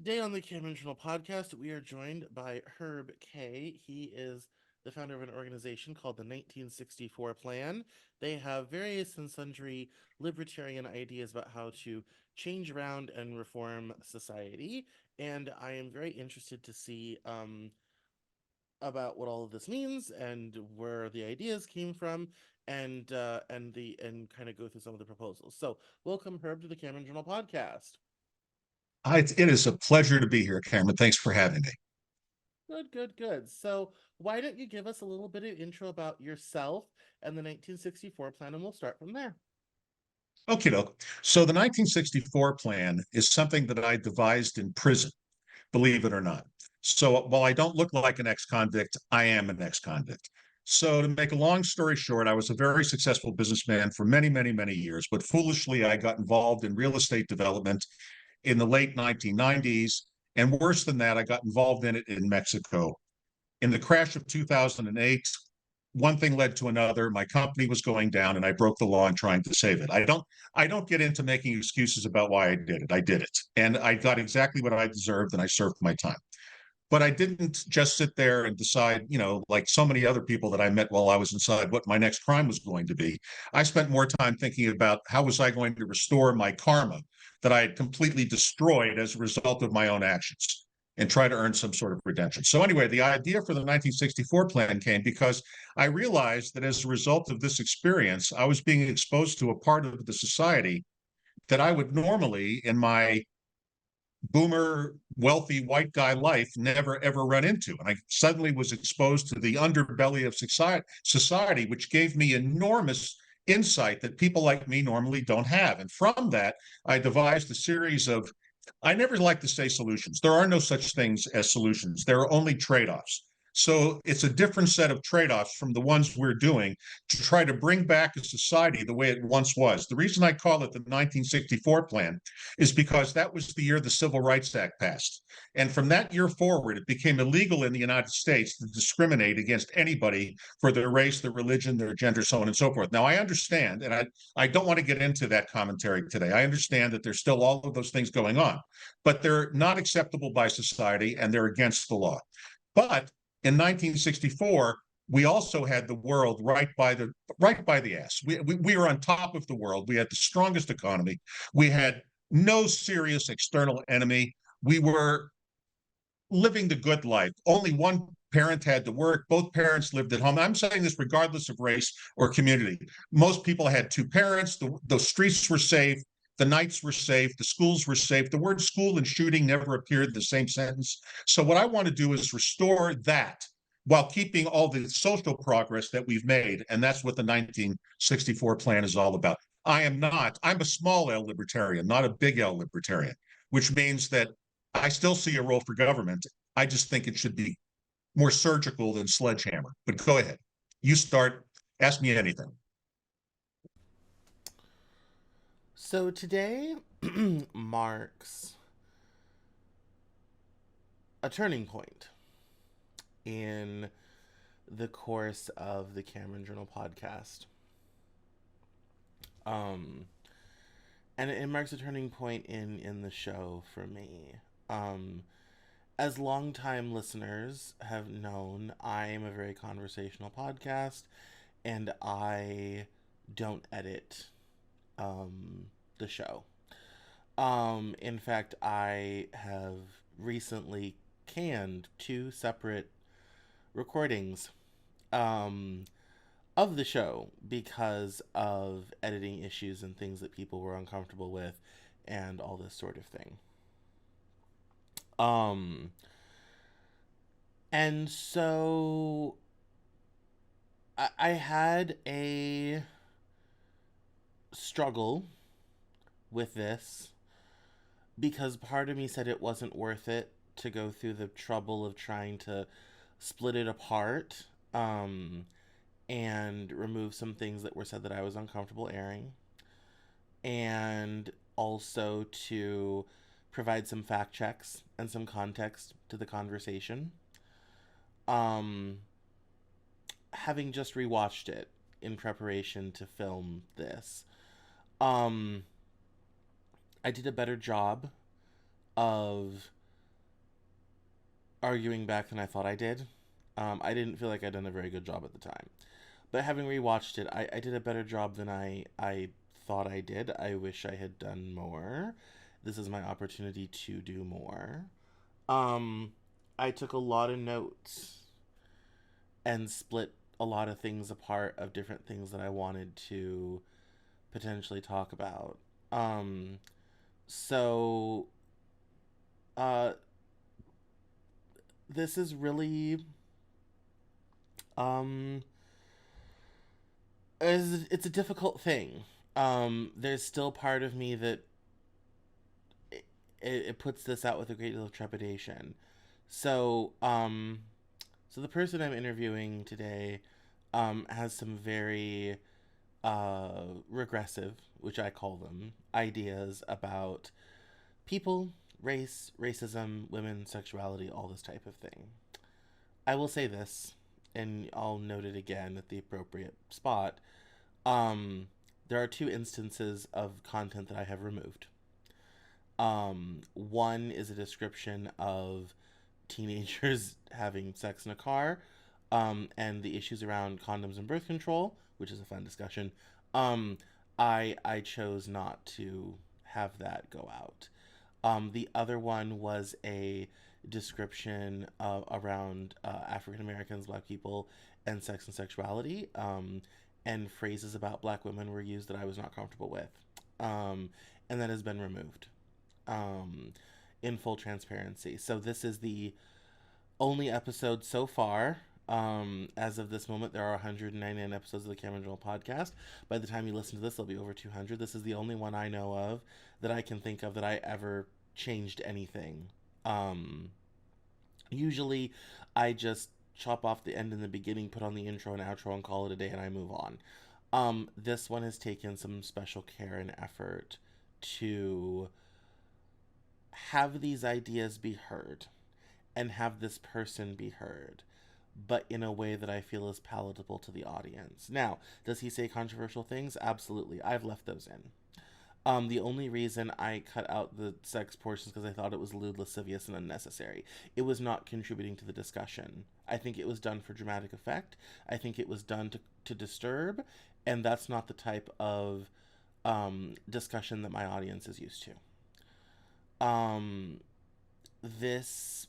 Today on the Cameron Journal podcast, we are joined by Herb K. He is the founder of an organization called the 1964 Plan. They have various and sundry libertarian ideas about how to change around and reform society. And I am very interested to see about what all of this means and where the ideas came from, and kind of go through some of the proposals. So, welcome Herb to the Cameron Journal podcast. It is a pleasure to be here, Cameron. Thanks for having me. Good, good, good. So, why don't you give us a little bit of intro about yourself and the 1964 plan, and we'll start from there. Okay, doke. So the 1964 plan is something that I devised in prison, believe it or not. So while I don't look like an ex-convict, I am an ex-convict. So to make a long story short, I was a very successful businessman for many, many, many years, but foolishly I got involved in real estate development in the late 1990s. And worse than that, I got involved in it in Mexico. In the crash of 2008, one thing led to another. My company was going down and I broke the law in trying to save it. I don't get into making excuses about why I did it. I did it. And I got exactly what I deserved and I served my time. But I didn't just sit there and decide, like so many other people that I met while I was inside, what my next crime was going to be. I spent more time thinking about how was I going to restore my karma that I had completely destroyed as a result of my own actions and try to earn some sort of redemption. So anyway, the idea for the 1964 plan came because I realized that as a result of this experience, I was being exposed to a part of the society that I would normally, in my boomer, wealthy white guy life, never ever run into. And I suddenly was exposed to the underbelly of society, which gave me enormous insight that people like me normally don't have. And from that, I devised a series of, I never like to say solutions. There are no such things as solutions, there are only trade offs. So it's a different set of trade offs from the ones we're doing to try to bring back a society the way it once was. The reason I call it the 1964 plan is because that was the year the Civil Rights Act passed. And from that year forward, it became illegal in the United States to discriminate against anybody for their race, their religion, their gender, so on and so forth. Now, I understand, and I don't want to get into that commentary today. I understand that there's still all of those things going on, but they're not acceptable by society and they're against the law. But in 1964, we also had the world right by the ass. We were on top of the world. We had the strongest economy. We had no serious external enemy. We were living the good life. Only one parent had to work. Both parents lived at home. I'm saying this regardless of race or community. Most people had two parents. The streets were safe. The nights were safe. The schools were safe. The word school and shooting never appeared in the same sentence. So what I want to do is restore that while keeping all the social progress that we've made. And that's what the 1964 plan is all about. I'm a small L libertarian, not a big L libertarian, which means that I still see a role for government. I just think it should be more surgical than sledgehammer. But go ahead. You start. Ask me anything. So, today marks a turning point in the course of the Cameron Journal podcast. Um, and it marks a turning point in the show for me. Um, as longtime listeners have known, I am a very conversational podcast, and I don't edit the show. In fact, I have recently canned two separate recordings um, of the show because of editing issues and things that people were uncomfortable with and all this sort of thing. Um, and so I had a struggle with this because part of me said it wasn't worth it to go through the trouble of trying to split it apart and remove some things that were said that I was uncomfortable airing, and also to provide some fact checks and some context to the conversation. Um, Having just rewatched it in preparation to film this, um, I did a better job of arguing back than I thought I did. I didn't feel like I'd done a very good job at the time. But having rewatched it, I did a better job than I thought I did. I wish I had done more. This is my opportunity to do more. Um, I took a lot of notes and split a lot of things apart of different things that I wanted to potentially talk about. Um, so uh, this is really um, it's a difficult thing. There's still part of me that it, it puts this out with a great deal of trepidation. So, so the person I'm interviewing today, has some very regressive, which I call them, ideas about people, race, racism, women, sexuality, all this type of thing. I will say this, and I'll note it again at the appropriate spot. Um, there are two instances of content that I have removed. One is a description of teenagers having sex in a car, and the issues around condoms and birth control, which is a fun discussion. Um, I chose not to have that go out. The other one was a description around African Americans, Black people, and sex and sexuality. And phrases about Black women were used that I was not comfortable with, and that has been removed, um, in full transparency. So this is the only episode so far. As of this moment, there are 199 episodes of the Cameron Joel podcast. By the time you listen to this, there'll be over 200. This is the only one I know of that I can think of that I ever changed anything. Um, Usually, I just chop off the end and the beginning, put on the intro and outro, and call it a day, and I move on. This one has taken some special care and effort to have these ideas be heard and have this person be heard, but in a way that I feel is palatable to the audience. Now, does he say controversial things? Absolutely. I've left those in. The only reason I cut out the sex portions because I thought it was lewd, lascivious, and unnecessary. It was not contributing to the discussion. I think it was done for dramatic effect. I think it was done to disturb, and that's not the type of discussion that my audience is used to. This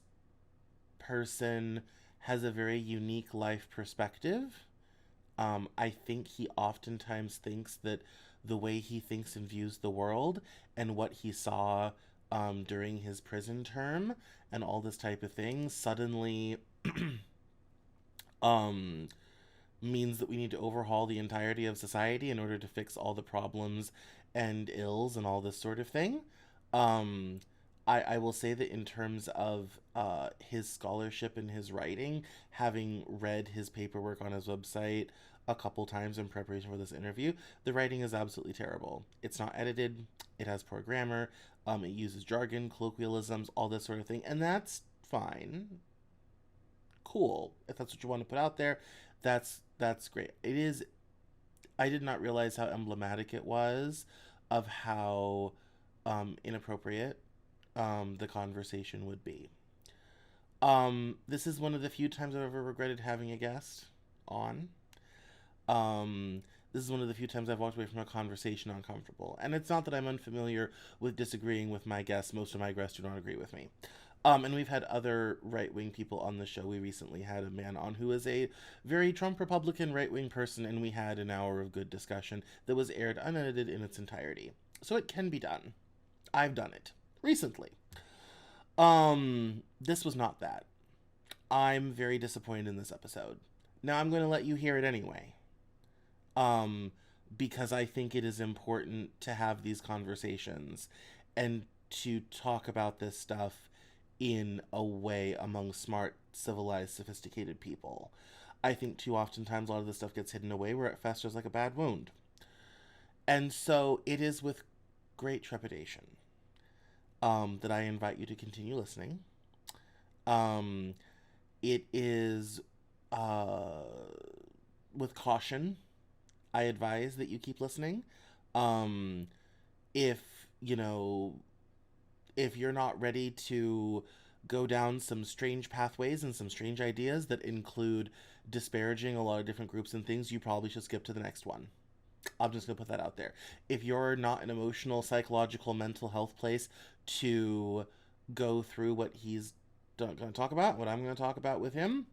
person has a very unique life perspective. I think he oftentimes thinks that the way he thinks and views the world and what he saw during his prison term and all this type of thing suddenly um, means that we need to overhaul the entirety of society in order to fix all the problems and ills and all this sort of thing. Um, I will say that in terms of his scholarship and his writing, having read his paperwork on his website a couple times in preparation for this interview, the writing is absolutely terrible. It's not edited, it has poor grammar, it uses jargon, colloquialisms, all this sort of thing, and that's fine. Cool. If that's what you want to put out there, that's great. It is. I did not realize how emblematic it was of how inappropriate the conversation would be. This is one of the few times I've ever regretted having a guest on. This is one of the few times I've walked away from a conversation uncomfortable. And it's not that I'm unfamiliar with disagreeing with my guests. Most of my guests do not agree with me. And we've had other right wing people on the show. We recently had a man on who is a very Trump Republican right wing person, and we had an hour of good discussion that was aired unedited in its entirety. So it can be done. I've done it recently. This was not that. I'm very disappointed in this episode. Now I'm going to let you hear it anyway. Um, because I think it is important to have these conversations and to talk about this stuff in a way among smart, civilized, sophisticated people. I think too oftentimes a lot of this stuff gets hidden away where it festers like a bad wound. And so it is with great trepidation that I invite you to continue listening. Um, it is with caution. I advise that you keep listening. Um, if you know if you're not ready to go down some strange pathways and some strange ideas that include disparaging a lot of different groups and things, you probably should skip to the next one. I'm just gonna put that out there. If you're not an emotional, psychological, mental health place to go through what he's going to talk about, what I'm going to talk about with him,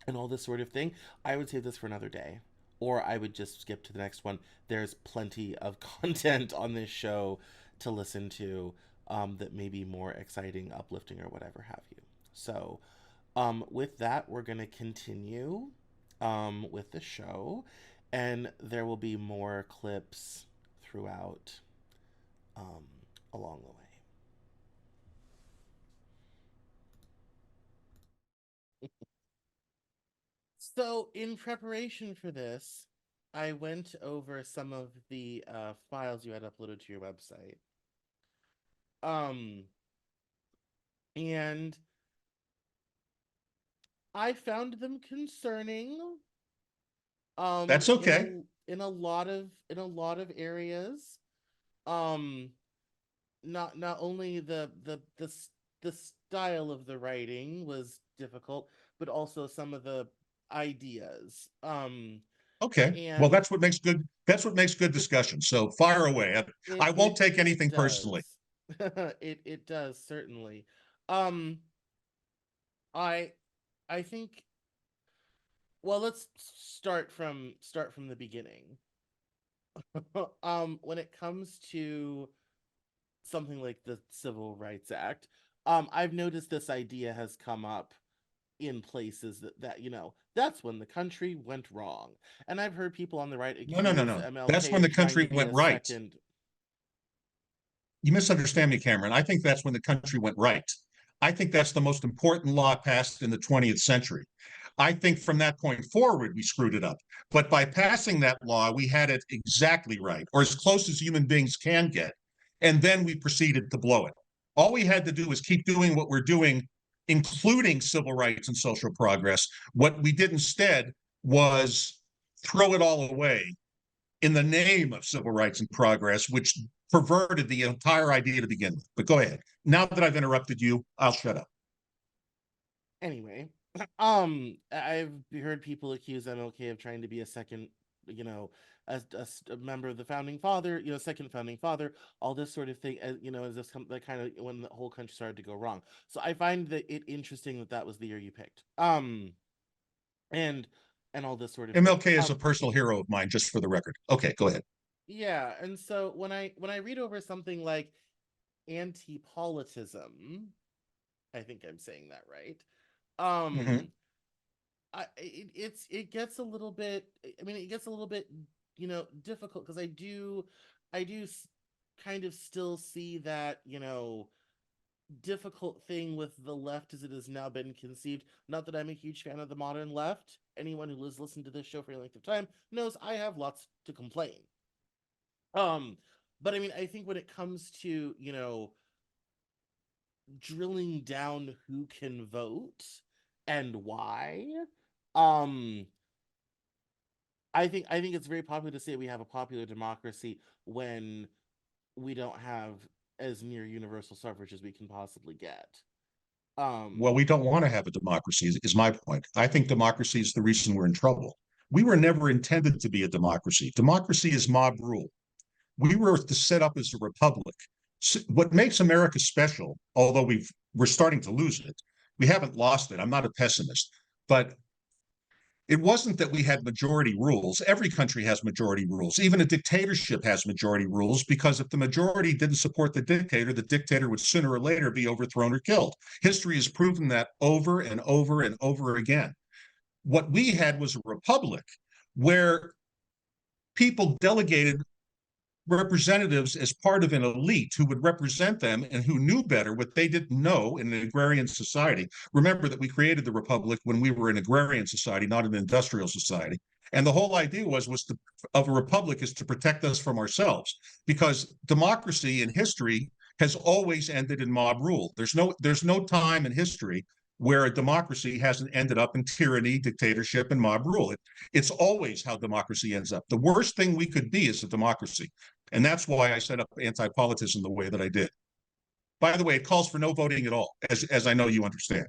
and all this sort of thing, I would save this for another day. Or I would just skip to the next one. There's plenty of content on this show to listen to that may be more exciting, uplifting, or whatever have you. So, with that, we're going to continue with the show, and there will be more clips throughout um, along the way. So, in preparation for this, I went over some of the files you had uploaded to your website. Um, and I found them concerning. That's okay. In a lot of areas. Um, not only the style of the writing was difficult, but also some of the ideas. Okay. Well, And that's what makes good discussion. So fire away. I won't take it anything personally. does. It does certainly. Um, I I think, well, let's start from the beginning. When it comes to something like the Civil Rights Act, I've noticed this idea has come up in places that that's when the country went wrong, and I've heard people on the right No, no, no, accuse no. That's MLK when of the trying country to be went a right. second. You misunderstand me, Cameron. I think that's when the country went right. I think that's the most important law passed in the 20th century. I think from that point forward, we screwed it up. But by passing that law, we had it exactly right, or as close as human beings can get. And then we proceeded to blow it. All we had to do was keep doing what we're doing, including civil rights and social progress. What we did instead was throw it all away in the name of civil rights and progress, which perverted the entire idea to begin with. But go ahead. Now that I've interrupted you, I'll shut up. Anyway, I've heard people accuse MLK of trying to be a second, you know, a member of the founding father, second founding father, all this sort of thing, as this that kind of when the whole country started to go wrong. So I find it interesting that that was the year you picked. And all this sort of thing. MLK is a personal hero of mine, just for the record. Okay, go ahead. Yeah, and so when I read over something like anti-politism, I think I'm saying that right. Mm-hmm. Um, it gets a little bit. I mean, it gets a little bit, difficult because I do kind of still see that difficult thing with the left as it has now been conceived. Not that I'm a huge fan of the modern left. Anyone who has listened to this show for a length of time knows I have lots to complain. Um, but I mean, I think when it comes to drilling down who can vote and why, um, I think it's very popular to say we have a popular democracy when we don't have as near universal suffrage as we can possibly get. Well, we don't want to have a democracy, is my point. I think democracy is the reason we're in trouble. We were never intended to be a democracy. Democracy is mob rule. We were to set up as a republic. What makes America special, although we're starting to lose it, we haven't lost it. I'm not a pessimist, but it wasn't that we had majority rules. Every country has majority rules. Even a dictatorship has majority rules because if the majority didn't support the dictator would sooner or later be overthrown or killed. History has proven that over and over and over again. What we had was a republic where people delegated representatives as part of an elite who would represent them and who knew better what they didn't know in an agrarian society. Remember that we created the republic when we were an agrarian society, not an industrial society. And the whole idea of a republic is to protect us from ourselves, because democracy in history has always ended in mob rule. There's no time in history where a democracy hasn't ended up in tyranny, dictatorship, and mob rule. It's always how democracy ends up. The worst thing we could be is a democracy. And that's why I set up anti-politism the way that I did. By the way, it calls for no voting at all, as I know you understand.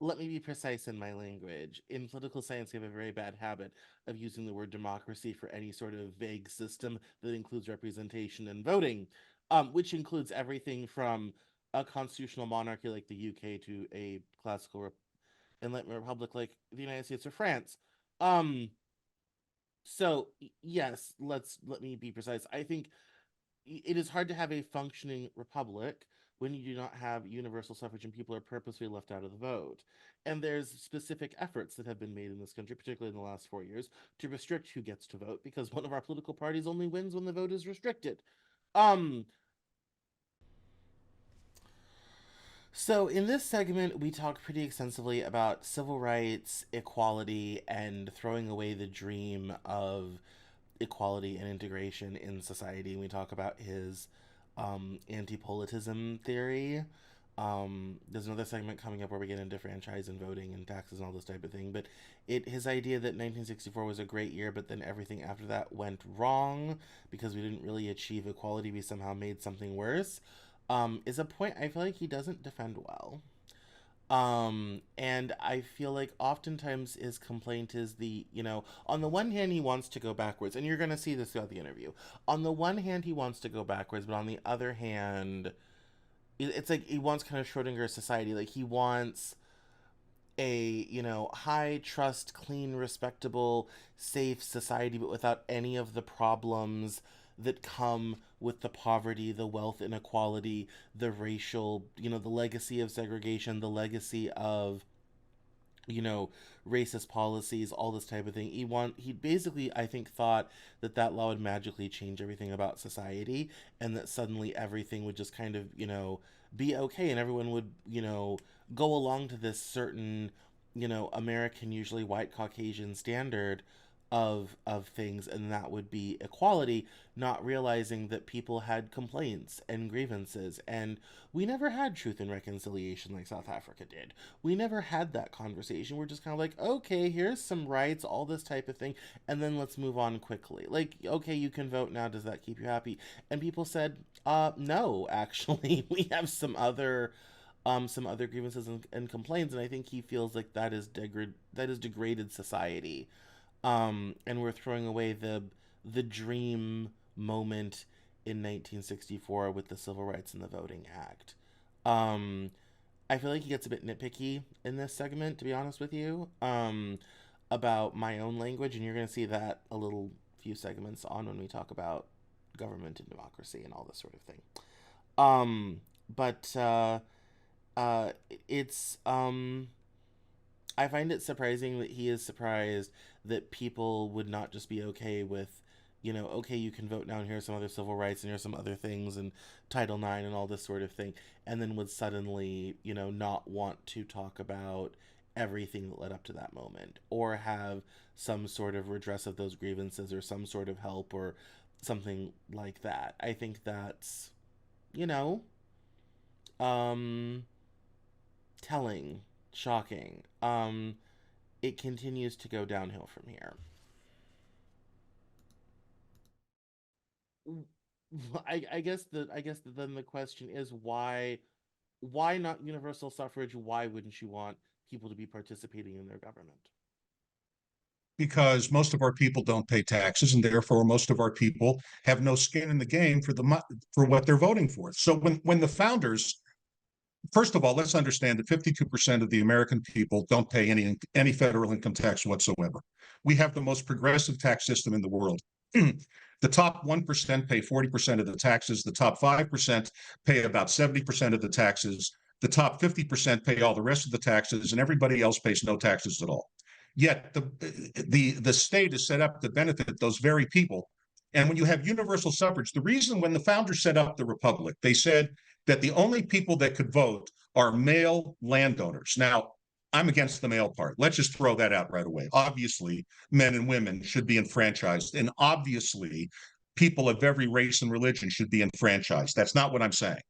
Let me be precise in my language. In political science, we have a very bad habit of using the word democracy for any sort of vague system that includes representation and voting, which includes everything from a constitutional monarchy like the UK to a classical enlightenment republic like the United States or France. Um, so yes, let me be precise. I think it is hard to have a functioning republic when you do not have universal suffrage and people are purposely left out of the vote. And there's specific efforts that have been made in this country, particularly in the last 4 years, to restrict who gets to vote because one of our political parties only wins when the vote is restricted. Um, so in this segment, we talk pretty extensively about civil rights, equality, and throwing away the dream of equality and integration in society. And we talk about his anti-politism theory. There's another segment coming up where we get into franchise and voting and taxes and all this type of thing. But his idea that 1964 was a great year, but then everything after that went wrong because we didn't really achieve equality. We somehow made something worse. Is a point I feel like he doesn't defend well. And I feel like oftentimes his complaint is on the one hand, he wants to go backwards, and you're going to see this throughout the interview. On the one hand, he wants to go backwards, but on the other hand, it's like he wants kind of Schrodinger's society. Like he wants a, high trust, clean, respectable, safe society, but without any of the problems that come with the poverty, the wealth inequality, the racial, the legacy of segregation, the legacy of you know racist policies, all this type of thing. He basically, I think, thought that that law would magically change everything about society, and that suddenly everything would just kind of be okay, and everyone would go along to this certain American, usually white Caucasian standard of things, and that would be equality, not realizing that people had complaints and grievances, and we never had truth and reconciliation like South Africa did. We never had that conversation. We're just kind of like, okay, here's some rights, all this type of thing, and then let's move on quickly. Like, okay, you can vote now. Does that keep you happy? And people said, no, actually, we have some other grievances and complaints, and I think he feels like that is degraded society, and we're throwing away the dream moment in 1964 with the Civil Rights and the Voting Act. Um, I feel like he gets a bit nitpicky in this segment, to be honest with you, about my own language, and you're going to see that a little few segments on when we talk about government and democracy and all this sort of thing. But it's I find it surprising that he is surprised that people would not just be okay with, okay, you can vote now, and here's some other civil rights, and here's some other things, and Title IX, and all this sort of thing, and then would suddenly, not want to talk about everything that led up to that moment, or have some sort of redress of those grievances, or some sort of help, or something like that. I think that's, you know, um, telling, shocking. It continues to go downhill from here. I guess then the question is why not universal suffrage? Why wouldn't you want people to be participating in their government? Because most of our people don't pay taxes, and therefore most of our people have no skin in the game for what they're voting for. So when the founders, first of all, let's understand that 52% of the American people don't pay any federal income tax whatsoever. We have the most progressive tax system in the world. The top 1% pay 40% of the taxes. The top 5% pay about 70% of the taxes. The top 50% pay all the rest of the taxes, and everybody else pays no taxes at all. Yet the state is set up to benefit those very people. And when you have universal suffrage, the reason when the founders set up the republic, they said that the only people that could vote are male landowners. Now, I'm against the male part. Let's just throw that out right away. Obviously, men and women should be enfranchised. And obviously, people of every race and religion should be enfranchised. That's not what I'm saying.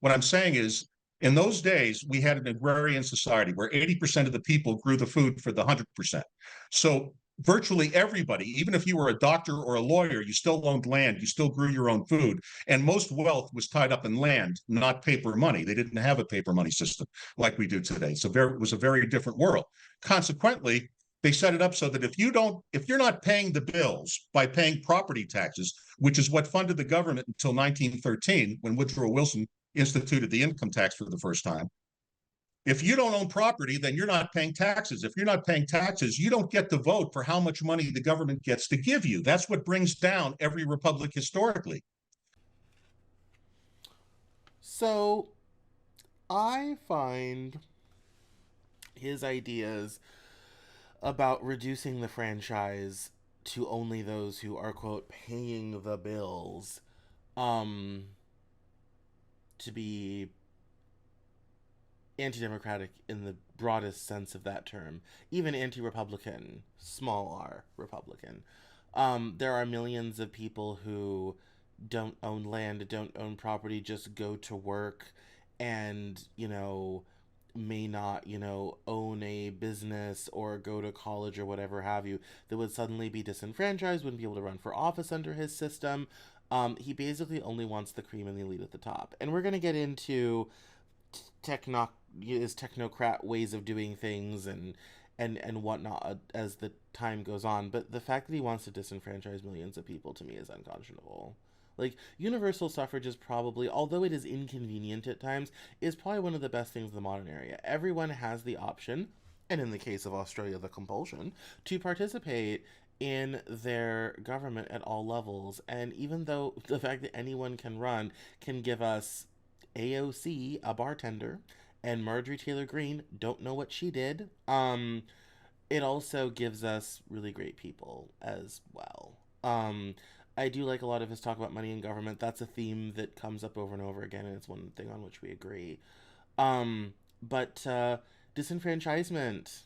What I'm saying is, in those days, we had an agrarian society where 80% of the people grew the food for the 100%. So virtually everybody, even if you were a doctor or a lawyer, you still owned land, you still grew your own food, and most wealth was tied up in land, not paper money. They didn't have a paper money system like we do today. So it was a very different world. Consequently, they set it up so that if you're not paying the bills by paying property taxes, which is what funded the government until 1913, when Woodrow Wilson instituted the income tax for the first time. If you don't own property, then you're not paying taxes. If you're not paying taxes, you don't get to vote for how much money the government gets to give you. That's what brings down every republic historically. So I find his ideas about reducing the franchise to only those who are, quote, paying the bills, um, to be anti-democratic in the broadest sense of that term, even anti-republican, small r republican. There are millions of people who don't own land, don't own property, just go to work, and may not own a business or go to college or whatever have you, that would suddenly be disenfranchised, wouldn't be able to run for office under his system. He basically only wants the cream and the elite at the top, and we're going to get into techno his technocrat ways of doing things and whatnot as the time goes on. But the fact that he wants to disenfranchise millions of people, to me, is unconscionable. Like, universal suffrage is probably, although it is inconvenient at times, is probably one of the best things in the modern era. Everyone has the option, and in the case of Australia, the compulsion, to participate in their government at all levels. And even though the fact that anyone can run can give us AOC, a bartender, and Marjorie Taylor Greene, don't know what she did. It also gives us really great people as well. I do like a lot of his talk about money in government. That's a theme that comes up over and over again, and it's one thing on which we agree. But disenfranchisement,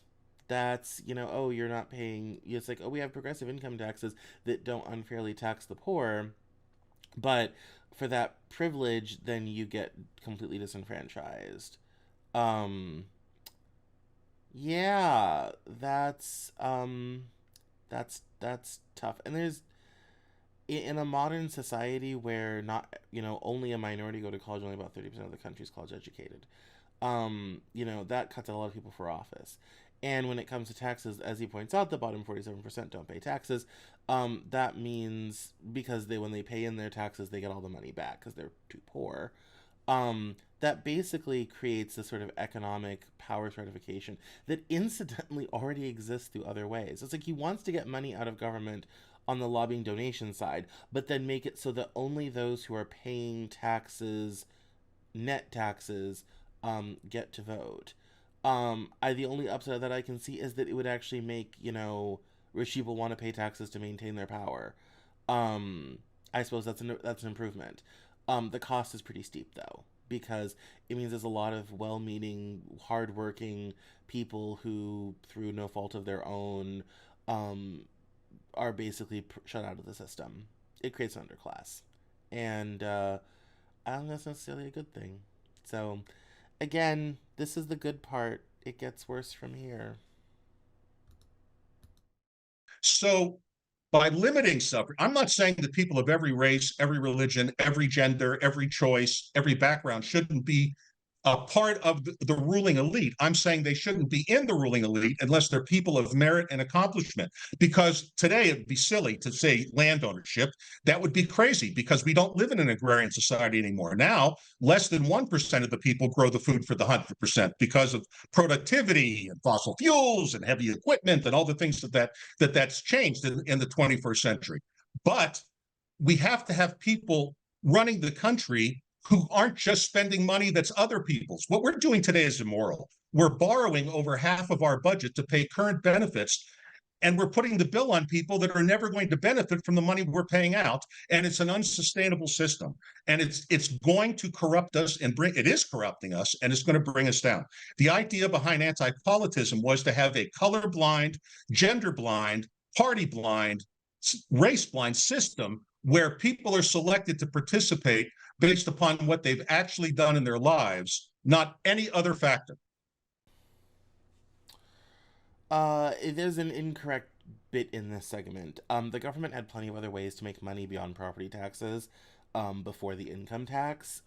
that's, oh, you're not paying. It's like, oh, we have progressive income taxes that don't unfairly tax the poor, but for that privilege, then you get completely disenfranchised. Um, yeah, that's tough. And there's in a modern society where not only a minority go to college, only about 30% of the country's college educated. That cuts out a lot of people for office. And when it comes to taxes, as he points out, the bottom 47% don't pay taxes. That means because when they pay in their taxes, they get all the money back because they're too poor. That basically creates a sort of economic power stratification that incidentally already exists through other ways. It's like he wants to get money out of government on the lobbying donation side, but then make it so that only those who are paying taxes, net taxes, get to vote. The only upside that I can see is that it would actually make rich people want to pay taxes to maintain their power. I suppose that's an improvement. The cost is pretty steep though, because it means there's a lot of well-meaning, hardworking people who, through no fault of their own, are basically shut out of the system. It creates an underclass, and I don't think that's necessarily a good thing. So, again, this is the good part. It gets worse from here. So by limiting suffrage, I'm not saying that people of every race, every religion, every gender, every choice, every background shouldn't be a part of the ruling elite. I'm saying they shouldn't be in the ruling elite unless they're people of merit and accomplishment. Because today it'd be silly to say land ownership. That would be crazy because we don't live in an agrarian society anymore. Now, less than 1% of the people grow the food for the 100% because of productivity and fossil fuels and heavy equipment and all the things that's changed in the 21st century. But we have to have people running the country who aren't just spending money that's other people's. What we're doing today is immoral. We're borrowing over half of our budget to pay current benefits, and we're putting the bill on people that are never going to benefit from the money we're paying out. And it's an unsustainable system. And it's going to corrupt us and it is corrupting us, and it's going to bring us down. The idea behind anti-politism was to have a colorblind, gender blind, party blind, race blind system where people are selected to participate based upon what they've actually done in their lives, not any other factor. There's an incorrect bit in this segment. The government had plenty of other ways to make money beyond property taxes before the income tax.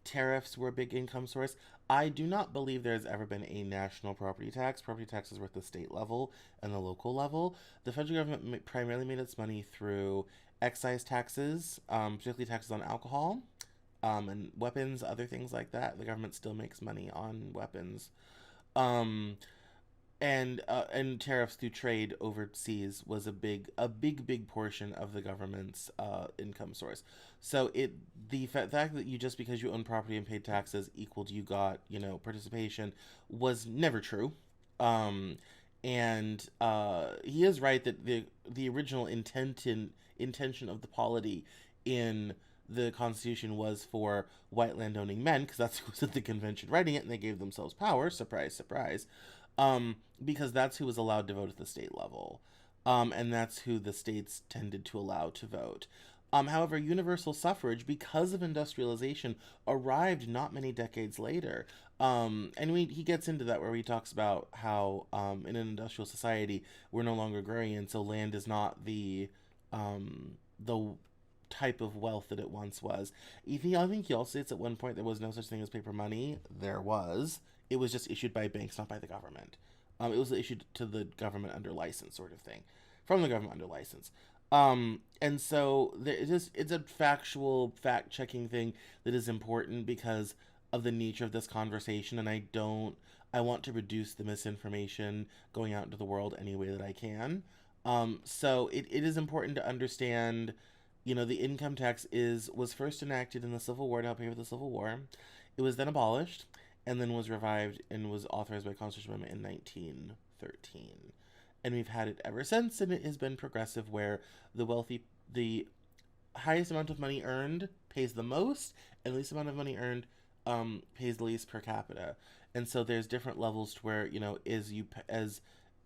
Tariffs were a big income source. I do not believe there's ever been a national property tax. Property taxes were at the state level and the local level. The federal government primarily made its money through excise taxes, particularly taxes on alcohol and weapons, other things like that. The government still makes money on weapons. Um, and tariffs through trade overseas was a big portion of the government's income source. So the fact that you just because you own property and paid taxes equaled you got participation was never true. Um, and he is right that the original intention of the polity in the Constitution was for white landowning men, because that's who was at the convention writing it, and they gave themselves power. Surprise, surprise. Because that's who was allowed to vote at the state level, and that's who the states tended to allow to vote. However, universal suffrage, because of industrialization, arrived not many decades later. He gets into that where he talks about how in an industrial society we're no longer agrarian, so land is not the type of wealth that it once was. I think he also states at one point there was no such thing as paper money. There was. It was just issued by banks, not by the government. It was issued to the government under license, sort of thing, from the government under license. And so it's a factual, fact checking thing that is important because of the nature of this conversation, and I want to reduce the misinformation going out into the world any way that I can. So it is important to understand, the income tax was first enacted in the Civil War to help pay for the Civil War. It was then abolished and then was revived and was authorized by Constitutional Amendment in 1913. And we've had it ever since, and it has been progressive where the highest amount of money earned pays the most, and the least amount of money earned pays the least per capita. And so there's different levels to where as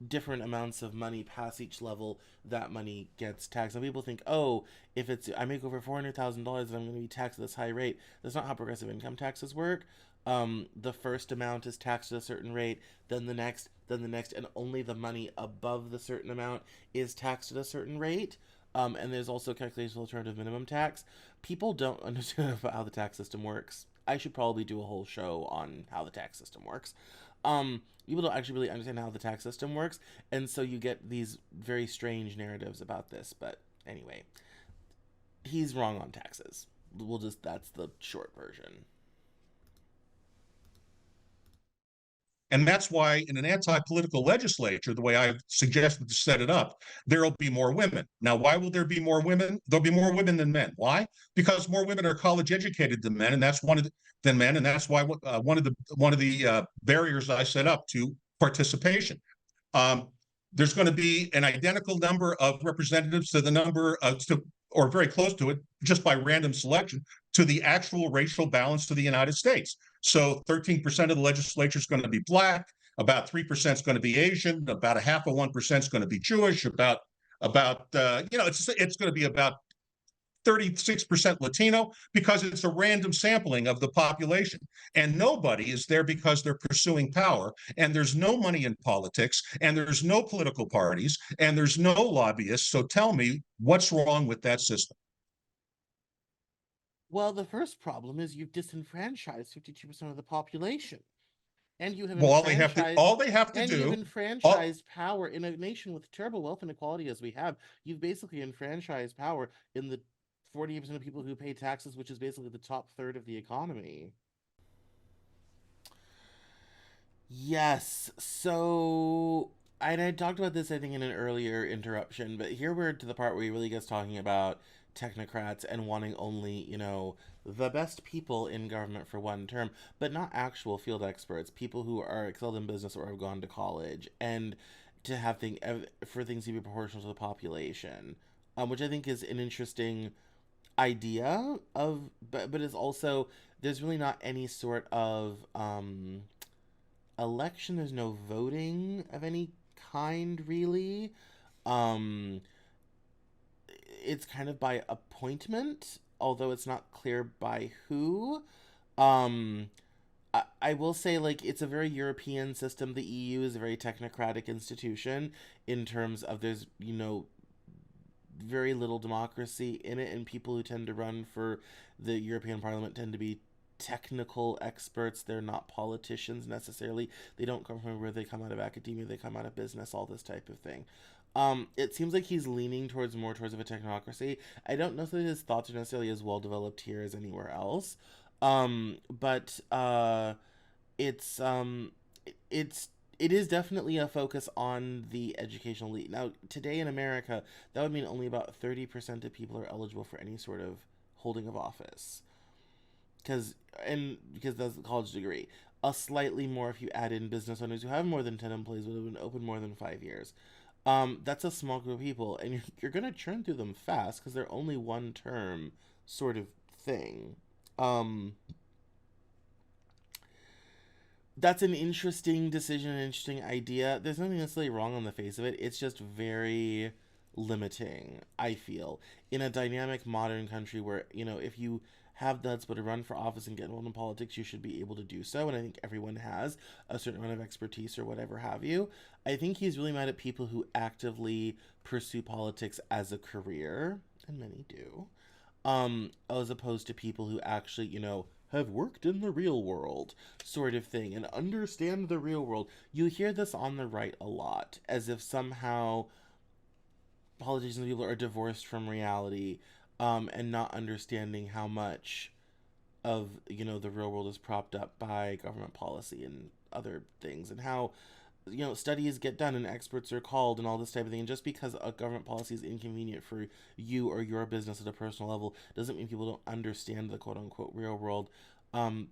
different amounts of money pass each level, that money gets taxed. Some people think, oh, if it's I make over $400,000, then I'm going to be taxed at this high rate. That's not how progressive income taxes work. The first amount is taxed at a certain rate, then the next, and only the money above the certain amount is taxed at a certain rate. And there's also calculation of alternative minimum tax. People don't understand how the tax system works. I should probably do a whole show on how the tax system works. People don't actually really understand how the tax system works, and so you get these very strange narratives about this. But anyway, he's wrong on taxes. That's the short version. And that's why in an anti-political legislature, the way I've suggested to set it up, there'll be more women. Now, why will there be more women? There'll be more women than men. Why? Because more women are college educated than men, and that's than men, and that's why one of the barriers I set up to participation. Um, there's going to be an identical number of representatives to the number or very close to it, just by random selection, to the actual racial balance of the United States. So 13% of the legislature is going to be black, about 3% is going to be Asian, about a half of 1% is going to be Jewish, it's going to be about 36% Latino, because it's a random sampling of the population. And nobody is there because they're pursuing power. And there's no money in politics, and there's no political parties, and there's no lobbyists. So tell me, what's wrong with that system? Well, the first problem is you've disenfranchised 52% of the population. And you have Well, enfranchised all they have to and you've do, all, enfranchised power in a nation with terrible wealth inequality as we have. You've basically enfranchised power in the 48% of people who pay taxes, which is basically the top third of the economy. Yes. So, and I talked about this, I think, in an earlier interruption, but here we're to the part where he really gets talking about technocrats and wanting only, the best people in government for one term, but not actual field experts, people who are excelled in business or have gone to college, and to have for things to be proportional to the population, which I think is an interesting idea but it's also there's really not any sort of election. There's no voting of any kind, really. Um, it's kind of by appointment, although it's not clear by who. Um, I will say, like, it's a very European system. The EU is a very technocratic institution in terms of there's, very little democracy in it, and people who tend to run for the European Parliament tend to be technical experts. They're not politicians necessarily. They don't come from where they come out of academia, they come out of business, all this type of thing. It seems like he's leaning towards more towards of a technocracy. I don't know that his thoughts are necessarily as well developed here as anywhere else. But it's it is definitely a focus on the educational elite. Now, today in America, that would mean only about 30% of people are eligible for any sort of holding of office. Because that's a college degree. A slightly more if you add in business owners who have more than 10 employees would have been open more than 5 years. That's a small group of people, and you're going to churn through them fast because they're only one term sort of thing. Um, that's an interesting decision, an interesting idea. There's nothing necessarily wrong on the face of it. It's just very limiting, I feel, in a dynamic modern country where, if you have the chutzpah to run for office and get involved in politics, you should be able to do so. And I think everyone has a certain amount of expertise or whatever have you. I think he's really mad at people who actively pursue politics as a career, and many do, as opposed to people who actually, have worked in the real world, sort of thing, and understand the real world. You hear this on the right a lot, as if somehow politicians and people are divorced from reality, and not understanding how much of the real world is propped up by government policy and other things, and how studies get done and experts are called and all this type of thing. And just because a government policy is inconvenient for you or your business at a personal level doesn't mean people don't understand the quote unquote real world.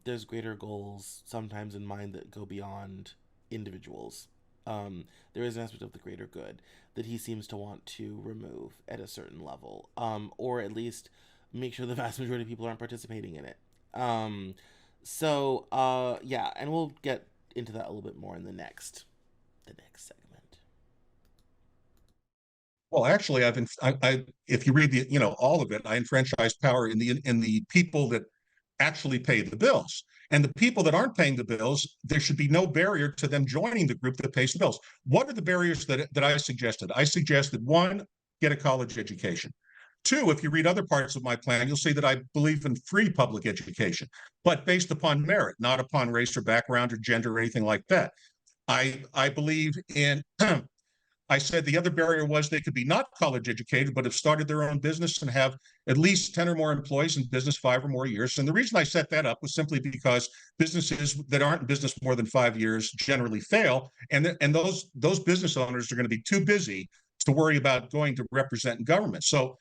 There's greater goals sometimes in mind that go beyond individuals. There is an aspect of the greater good that he seems to want to remove at a certain level, or at least make sure the vast majority of people aren't participating in it. Yeah, and we'll get into that a little bit more in the next segment. Well, actually, if you read all of it, I enfranchise power in the people that actually pay the bills. And the people that aren't paying the bills, there should be no barrier to them joining the group that pays the bills. What are the barriers that I suggested? I suggested one, get a college education. Two, if you read other parts of my plan, you'll see that I believe in free public education, but based upon merit, not upon race or background or gender or anything like that. I believe in I said the other barrier was they could be not college educated, but have started their own business and have at least 10 or more employees in business 5 or more years. And the reason I set that up was simply because businesses that aren't in business more than 5 years generally fail. And those business owners are going to be too busy to worry about going to represent in government. So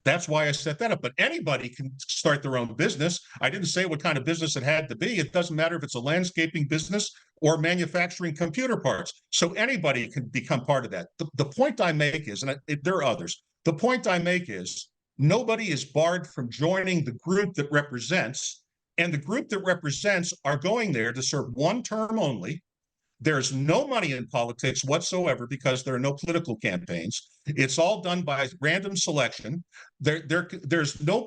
that's why I set that up. But anybody can start their own business. I didn't say what kind of business it had to be. It doesn't matter if it's a landscaping business or manufacturing computer parts. So anybody can become part of that. The point I make is, and there are others, the point I make is nobody is barred from joining the group that represents, and the group that represents are going there to serve one term only. There's no money in politics whatsoever because there are no political campaigns. It's all done by random selection. There's no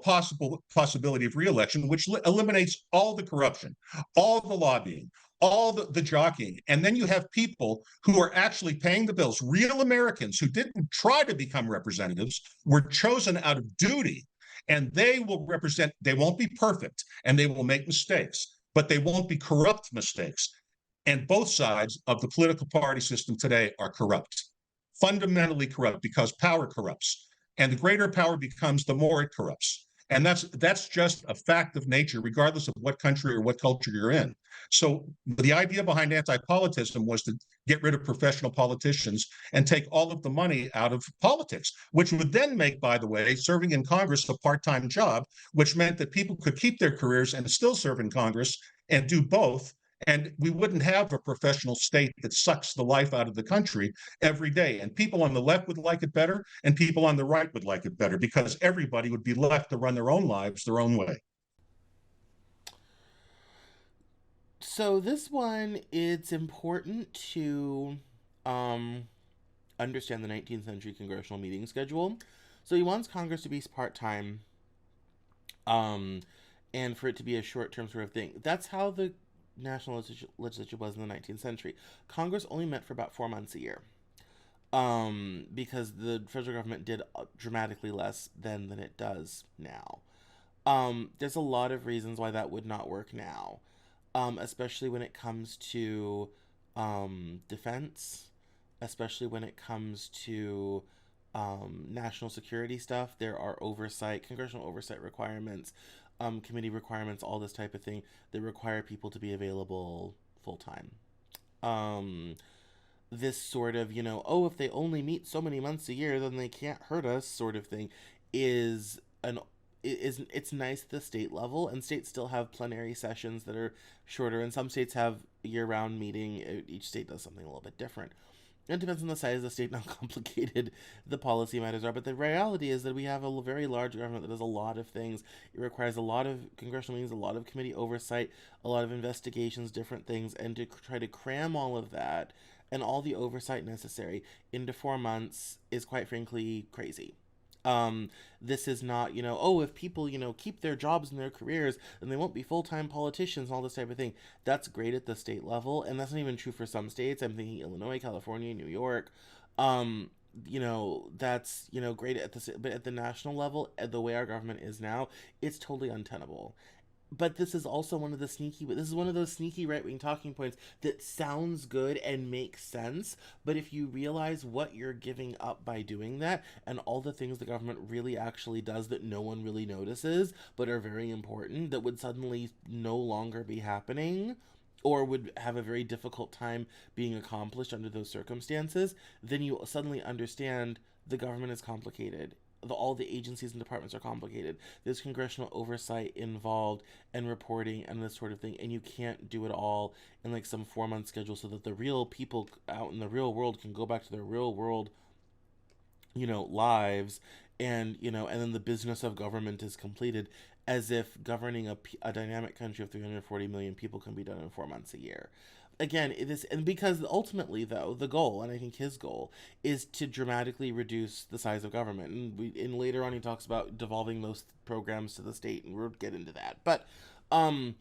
possibility of reelection, which eliminates all the corruption, all the lobbying, all the jockeying. And then you have people who are actually paying the bills. Real Americans who didn't try to become representatives were chosen out of duty, and they will represent. They won't be perfect, and they will make mistakes, but they won't be corrupt mistakes. And both sides of the political party system today are corrupt, fundamentally corrupt, because power corrupts. And the greater power becomes, the more it corrupts. And that's just a fact of nature, regardless of what country or what culture you're in. So the idea behind anti-politism was to get rid of professional politicians and take all of the money out of politics, which would then make, by the way, serving in Congress a part-time job, which meant that people could keep their careers and still serve in Congress and do both. And we wouldn't have a professional state that sucks the life out of the country every day. And people on the left would like it better, and people on the right would like it better, because everybody would be left to run their own lives their own way. So this one, it's important to um, understand the 19th century congressional meeting schedule. So he wants Congress to be part time, um, and for it to be a short term sort of thing. That's how the national legislature was in the 19th century. Congress only met for about 4 months a year, because the federal government did dramatically less then than it does now. There's a lot of reasons why that would not work now, especially when it comes to defense, especially when it comes to national security stuff. There are congressional oversight requirements, committee requirements, all this type of thing that require people to be available full time. Um, this sort of, oh, if they only meet so many months a year, then they can't hurt us, sort of thing, is an it's nice at the state level, and states still have plenary sessions that are shorter, and some states have year-round meeting. Each state does something a little bit different. It depends on the size of the state and how complicated the policy matters are. But the reality is that we have a very large government that does a lot of things. It requires a lot of congressional meetings, a lot of committee oversight, a lot of investigations, different things, and to try to cram all of that and all the oversight necessary into 4 months is, quite frankly, crazy. This is not, oh, if people, keep their jobs and their careers, then they won't be full time politicians and all this type of thing. That's great at the state level, and that's not even true for some states. I'm thinking Illinois, California, New York. Um, that's, great at but at the national level, the way our government is now, it's totally untenable. But this is one of those sneaky right-wing talking points that sounds good and makes sense, but if you realize what you're giving up by doing that, and all the things the government really actually does that no one really notices but are very important, that would suddenly no longer be happening, or would have a very difficult time being accomplished under those circumstances, then you suddenly understand the government is complicated. All the agencies and departments are complicated. There's congressional oversight involved, and reporting, and this sort of thing, and you can't do it all in like some 4 month schedule so that the real people out in the real world can go back to their real world, lives, and then the business of government is completed, as if governing a dynamic country of 340 million people can be done in 4 months a year. Again, it is, and because ultimately, though, the goal, and I think his goal, is to dramatically reduce the size of government. And later on, he talks about devolving those programs to the state, and we'll get into that. But, um,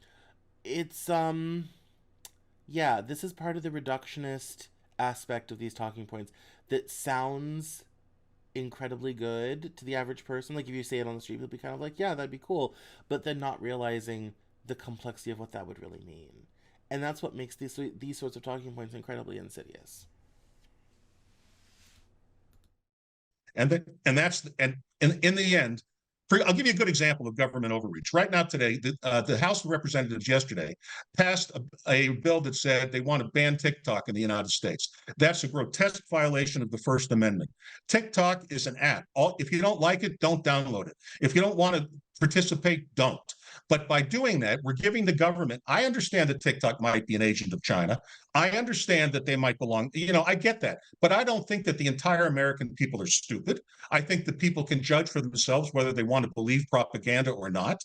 it's yeah, this is part of the reductionist aspect of these talking points that sounds incredibly good to the average person. Like if you say it on the street, they'll be kind of like, yeah, that'd be cool, but then not realizing the complexity of what that would really mean. And that's what makes these sorts of talking points incredibly insidious. And in the end, I'll give you a good example of government overreach. Right now, today, the House of Representatives yesterday passed a bill that said they want to ban TikTok in the United States. That's a grotesque violation of the First Amendment. TikTok is an app. If you don't like it, don't download it. If you don't want to participate, don't. But by doing that, we're giving the government. I understand that TikTok might be an agent of China. I understand that they might belong. I get that. But I don't think that the entire American people are stupid. I think that people can judge for themselves whether they want to believe propaganda or not.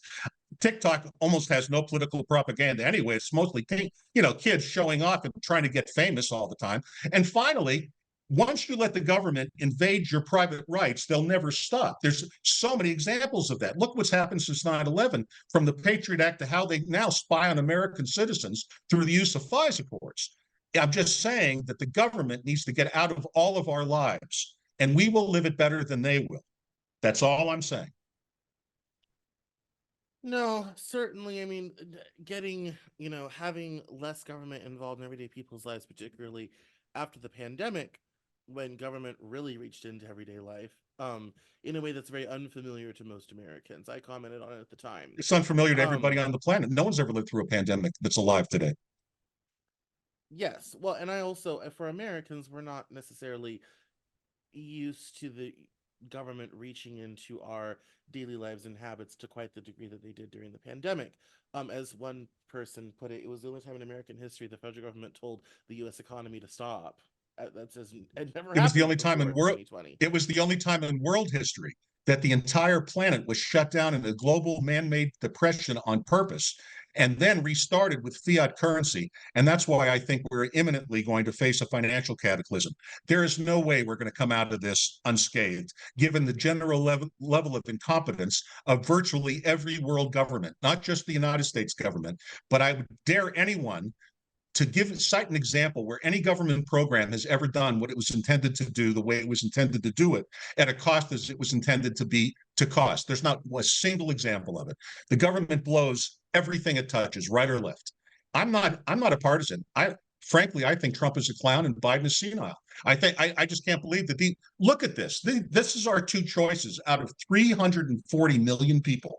TikTok almost has no political propaganda anyway. It's mostly kids showing off and trying to get famous all the time. And finally, once you let the government invade your private rights, they'll never stop. There's so many examples of that. Look what's happened since 9/11, from the Patriot Act to how they now spy on American citizens through the use of FISA courts. I'm just saying that the government needs to get out of all of our lives, and we will live it better than they will. That's all I'm saying. No, certainly. I mean, having less government involved in everyday people's lives, particularly after the pandemic, when government really reached into everyday life, in a way that's very unfamiliar to most Americans. I commented on it at the time. It's unfamiliar to everybody Um, on the planet. No one's ever lived through a pandemic that's alive today. yes. Well, and I also, for Americans, we're not necessarily used to the government reaching into our daily lives and habits to quite the degree that they did during the pandemic. As one person put it, it was the only time in American history the federal government told the U.S. economy to stop. That's as it never It was the happened only time before in in world. 2020. It was the only time in world history that the entire planet was shut down in a global man-made depression on purpose and then restarted with fiat currency. And that's why I think we're imminently going to face a financial cataclysm. There is no way we're going to come out of this unscathed, given the general level of incompetence of virtually every world government, not just the United States government. But I would dare anyone to cite an example where any government program has ever done what it was intended to do the way it was intended to do it at a cost as it was intended to cost. There's not a single example of it. The government blows everything it touches, right or left. I'm not a partisan. Frankly, I think Trump is a clown and Biden is senile. I just can't believe that look at this. This is our two choices out of 340 million people.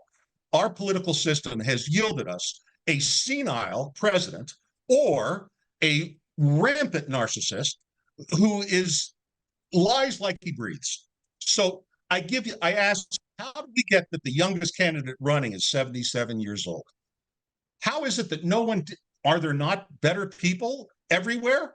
Our political system has yielded us a senile president or a rampant narcissist who lies like he breathes. So I ask, how do we get that the youngest candidate running is 77 years old? How is it that are there not better people everywhere?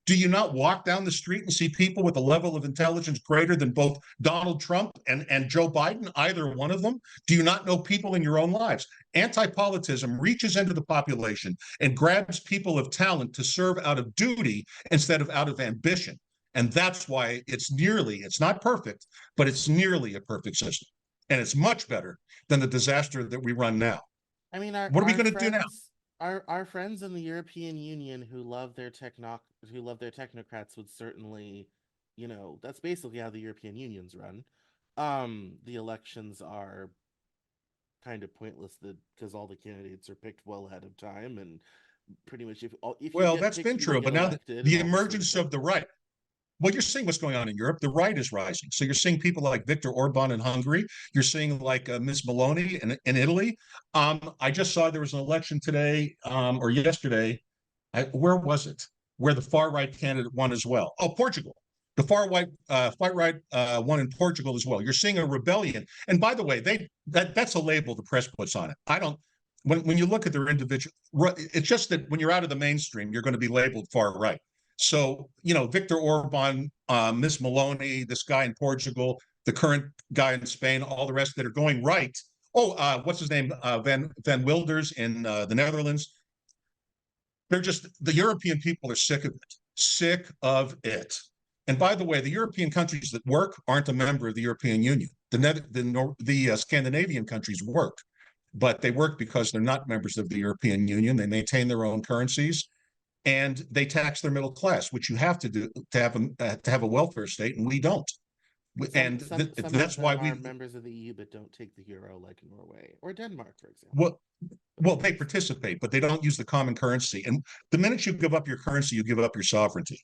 Do you not walk down the street and see people with a level of intelligence greater than both Donald Trump and Joe Biden, either one of them? Do you not know people in your own lives? Anti-politism reaches into the population and grabs people of talent to serve out of duty instead of out of ambition. And that's why it's not perfect, but it's nearly a perfect system. And it's much better than the disaster that we run now. I mean, what are we going to do now? Our friends in the European Union who love their technocrats would certainly, that's basically how the European Union's run. The elections are kind of pointless because all the candidates are picked well ahead of time, and pretty much if well, that's been true, but now the emergence of the right. Well, you're seeing what's going on in Europe. The right is rising. So you're seeing people like Viktor Orban in Hungary. You're seeing like Ms. Meloni in Italy. I just saw there was an election today or yesterday. Where was it? Where the far right candidate won as well. Oh, Portugal. The far right won in Portugal as well. You're seeing a rebellion. And by the way, that's a label the press puts on it. I don't. When you look at their individual, it's just that when you're out of the mainstream, you're going to be labeled far right. So, Viktor Orban, Ms. Meloni, this guy in Portugal, the current guy in Spain, all the rest that are going right. Oh, what's his name? Van Wilders in the Netherlands. The European people are sick of it. Sick of it. And by the way, the European countries that work aren't a member of the European Union. The Scandinavian countries work, but they work because they're not members of the European Union. They maintain their own currencies. And they tax their middle class, which you have to do to have a welfare state, and we don't. That's why we are members of the EU but don't take the euro, like Norway or Denmark, for example. Well, they participate, but they don't use the common currency. And the minute you give up your currency, you give up your sovereignty,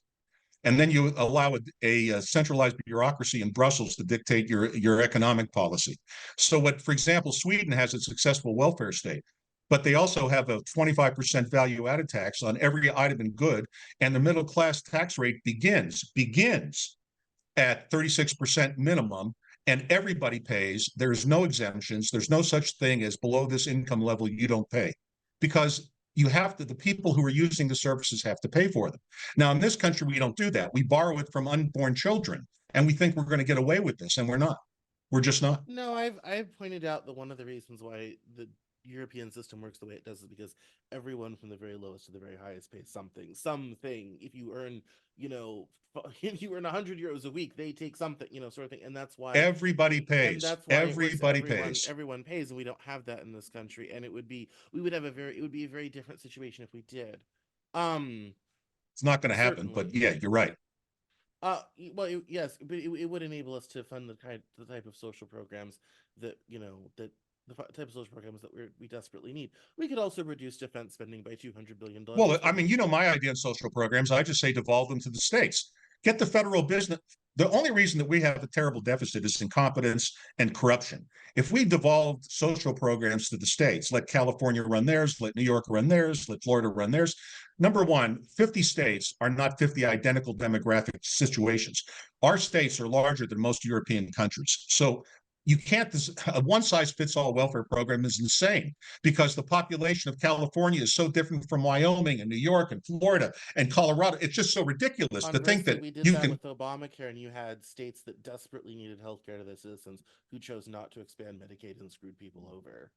and then you allow a centralized bureaucracy in Brussels to dictate your economic policy. So, for example, Sweden has a successful welfare state. But they also have a 25% value-added tax on every item and good, and the middle class tax rate begins at 36% minimum, and everybody pays. There's no exemptions. There's no such thing as below this income level you don't pay, because the people who are using the services have to pay for them. Now, in this country, we don't do that. We borrow it from unborn children, and we think we're going to get away with this, and we're not. We're just not. No, I've pointed out that one of the reasons why the European system works the way it does is because everyone from the very lowest to the very highest pays something. If you earn, if you earn 100 euros a week, they take something, sort of thing. And that's why everybody pays. And that's why everybody pays. Everyone pays, and we don't have that in this country. And it would be a very different situation if we did. It's not going to happen, but yeah, you're right. Yes, but it would enable us to fund the type of social programs that the type of social programs that we desperately need. We could also reduce defense spending by $200 billion. Well, I mean, my idea on social programs, I just say devolve them to the states. Get the federal business. The only reason that we have a terrible deficit is incompetence and corruption. If we devolved social programs to the states, let California run theirs, let New York run theirs, let Florida run theirs. Number one, 50 states are not 50 identical demographic situations. Our states are larger than most European countries. So You can't, a one size fits all welfare program is insane because the population of California is so different from Wyoming and New York and Florida and Colorado. It's just so ridiculous to think Conversely, that we did you that can. with Obamacare, and you had states that desperately needed health care to their citizens who chose not to expand Medicaid and screwed people over.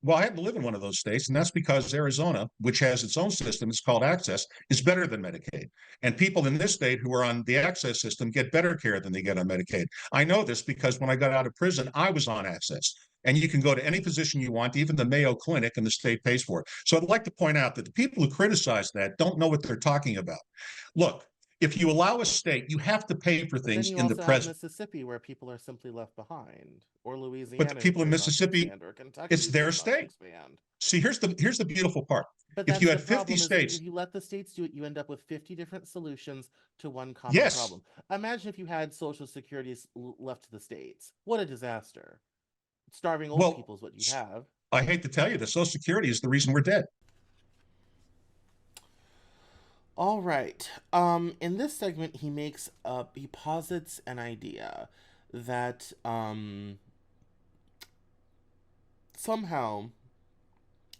Well, I happen to live in one of those states, and that's because Arizona, which has its own system, it's called Access, is better than Medicaid. And people in this state who are on the Access system get better care than they get on Medicaid. I know this because when I got out of prison, I was on Access. And you can go to any physician you want, even the Mayo Clinic, and the state pays for it. So I'd like to point out that the people who criticize that don't know what they're talking about. Look, if you allow a state, you have to pay for But then things you in the also have present. Mississippi, where people are simply left behind, or But the Louisiana, who people in chose not to Mississippi, expand, or Kentucky, it's who their chose not to state. expand. See, here's the beautiful part. But If you that's the had 50 problem: is if states, you let the states do it, you end up with 50 different solutions to one common yes. problem. Imagine if you had Social Security left to the states. What a disaster! Starving old Well, people is what you'd have. I hate to tell you that Social Security is the reason we're dead. All right. In this segment, he posits an idea that somehow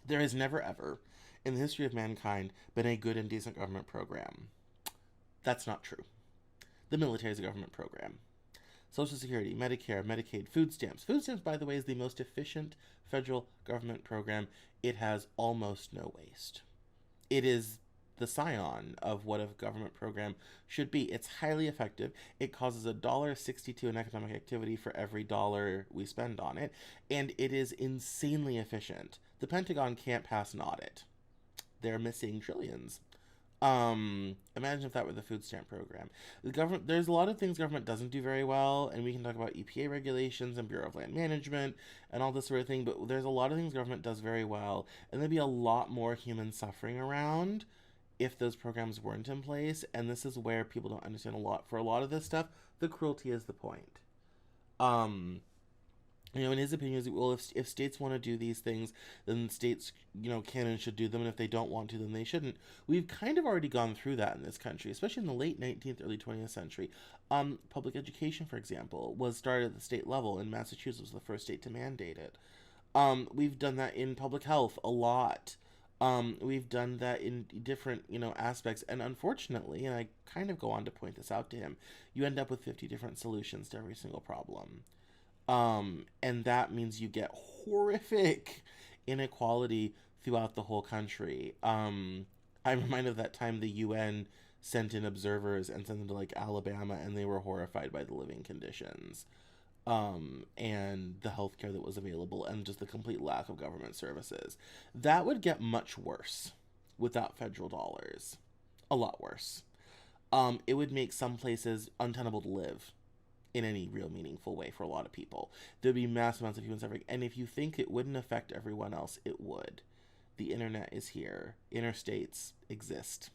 there has never ever, in the history of mankind, been a good and decent government program. That's not true. The military is a government program. Social Security, Medicare, Medicaid, food stamps. Food stamps, by the way, is the most efficient federal government program. It has almost no waste. It is the scion of what a government program should be. It's highly effective. It causes $1.62 in economic activity for every dollar we spend on it, and it is insanely efficient. The Pentagon can't pass an audit. They're missing trillions. Imagine if that were the food stamp program. The government, there's a lot of things government doesn't do very well, and we can talk about EPA regulations and Bureau of Land Management and all this sort of thing, but there's a lot of things government does very well, and there'd be a lot more human suffering around if those programs weren't in place, and this is where people don't understand a lot. For a lot of this stuff, the cruelty is the point. Um, in his opinion, is well, if states want to do these things, then states, can and should do them, and if they don't want to, then they shouldn't. We've kind of already gone through that in this country, especially in the late 19th, early 20th century. Public education, for example, was started at the state level, and Massachusetts was the first state to mandate it. We've done that in public health a lot. We've done that in different, aspects, and unfortunately, and I kind of go on to point this out to him, you end up with 50 different solutions to every single problem. And that means you get horrific inequality throughout the whole country. I'm reminded of that time the UN sent in observers and sent them to like Alabama, and they were horrified by the living conditions, and the healthcare that was available, and just the complete lack of government services. That would get much worse without federal dollars. A lot worse. It would make some places untenable to live in any real meaningful way for a lot of people. There'd be mass amounts of human suffering, and if you think it wouldn't affect everyone else, it would. The internet is here. Interstates exist.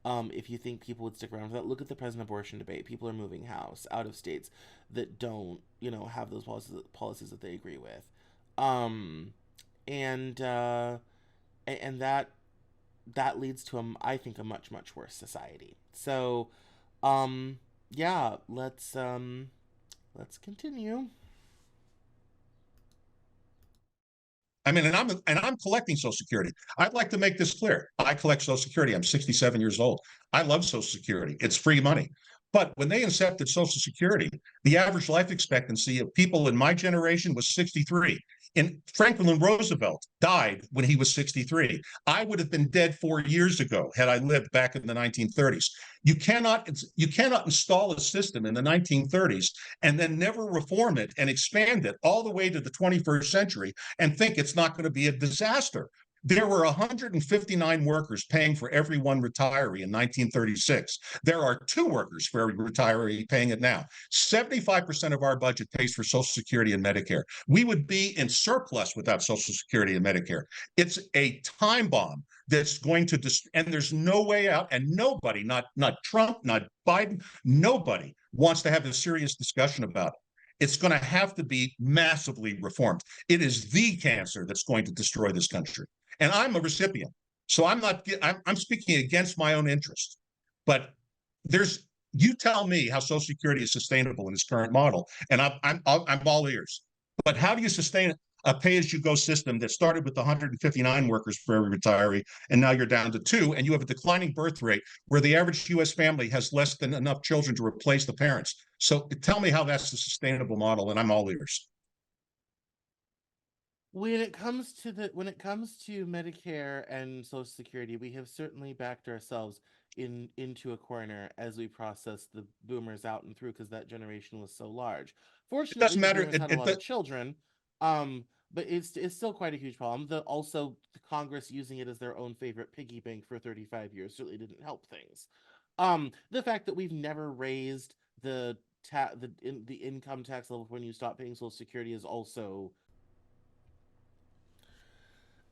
If you think people would stick around for that, look at the present abortion debate. People are moving house out of states that don't, have those policies that they agree with, um, and that leads to I think a much worse society. So, yeah, let's continue. I mean, and I'm collecting Social Security. I'd like to make this clear. I collect Social Security. I'm 67 years old. I love Social Security. It's free money. But when they incepted Social Security, the average life expectancy of people in my generation was 63. And Franklin Roosevelt died when he was 63. I would have been dead 4 years ago had I lived back in the 1930s. You cannot install a system in the 1930s and then never reform it and expand it all the way to the 21st century and think it's not going to be a disaster. There were 159 workers paying for every one retiree in 1936. There are 2 workers for every retiree paying it now. 75% of our budget pays for Social Security and Medicare. We would be in surplus without Social Security and Medicare. It's a time bomb that's going to and there's no way out, and nobody, not Trump, not Biden, nobody wants to have a serious discussion about it. It's going to have to be massively reformed. It is the cancer that's going to destroy this country. And I'm a recipient. So I'm speaking against my own interest. But there's You tell me how Social Security is sustainable in its current model, and I'm all ears. But how do you sustain a pay-as-you-go system that started with 159 workers for every retiree, and now you're down to 2, and you have a declining birth rate where the average U.S. family has less than enough children to replace the parents? So tell me how that's a sustainable model, and I'm all ears. When it comes to Medicare and Social Security, we have certainly backed ourselves into a corner as we process the boomers out and through because that generation was so large. It Fortunately, doesn't the matter. boomers had a lot of children, but it's still quite a huge problem. The Congress using it as their own favorite piggy bank for 35 years certainly didn't help things. The fact that we've never raised the income tax level when you stop paying Social Security is also.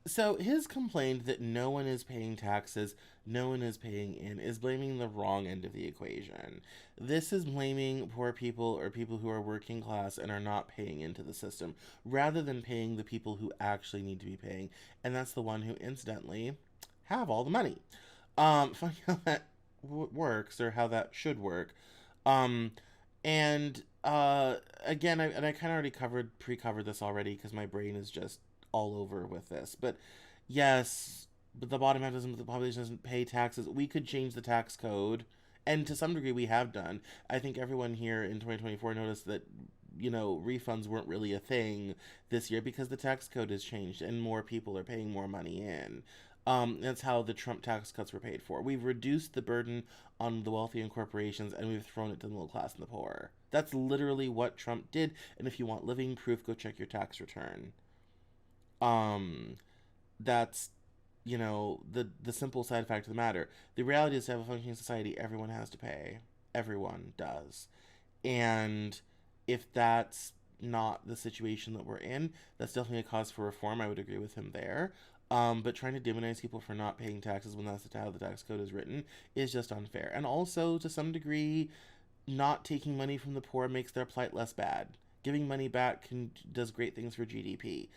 So his complaint that no one is paying taxes, no one is paying in, is blaming the wrong end of the equation. This is blaming poor people or people who are working class and are not paying into the system, rather than paying the people who actually need to be paying, and that's the one who incidentally have all the money. Funny how that works or how that should work. Um, and again, I kind of already pre-covered this already because my brain is just all over with this. But yes, but the bottom half doesn't. The population doesn't pay taxes. We could change the tax code, and to some degree, we have done. I think everyone here in 2024 noticed that refunds weren't really a thing this year because the tax code has changed and more people are paying more money in. That's how the Trump tax cuts were paid for. We've reduced the burden on the wealthy and corporations, and we've thrown it to the middle class and the poor. That's literally what Trump did. And if you want living proof, go check your tax return. Um, that's the simple side fact of the matter. The reality is, to have a functioning society, everyone has to pay. Everyone does. And if that's not the situation that we're in, that's definitely a cause for reform. I would agree with him there. But trying to demonize people for not paying taxes when that's how the tax code is written is just unfair. And also, to some degree, not taking money from the poor makes their plight less bad. Giving money back does great things for GDP.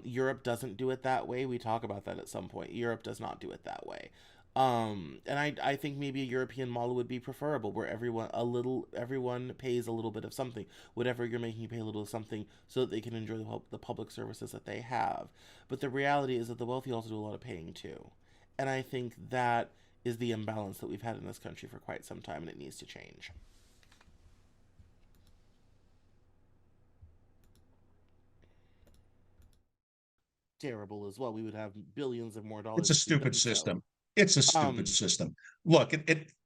Europe doesn't do it that way. We talk about that at some point. Europe does not do it that way. And I think maybe a European model would be preferable, where everyone pays a little bit of something. Whatever you're making, you pay a little of something so that they can enjoy the public services that they have. But the reality is that the wealthy also do a lot of paying too, and I think that is the imbalance that we've had in this country for quite some time, and it needs to change. Terrible as well. We would have billions of more It's dollars a if we'd stupid done so. system. It's a stupid Um, system. Look,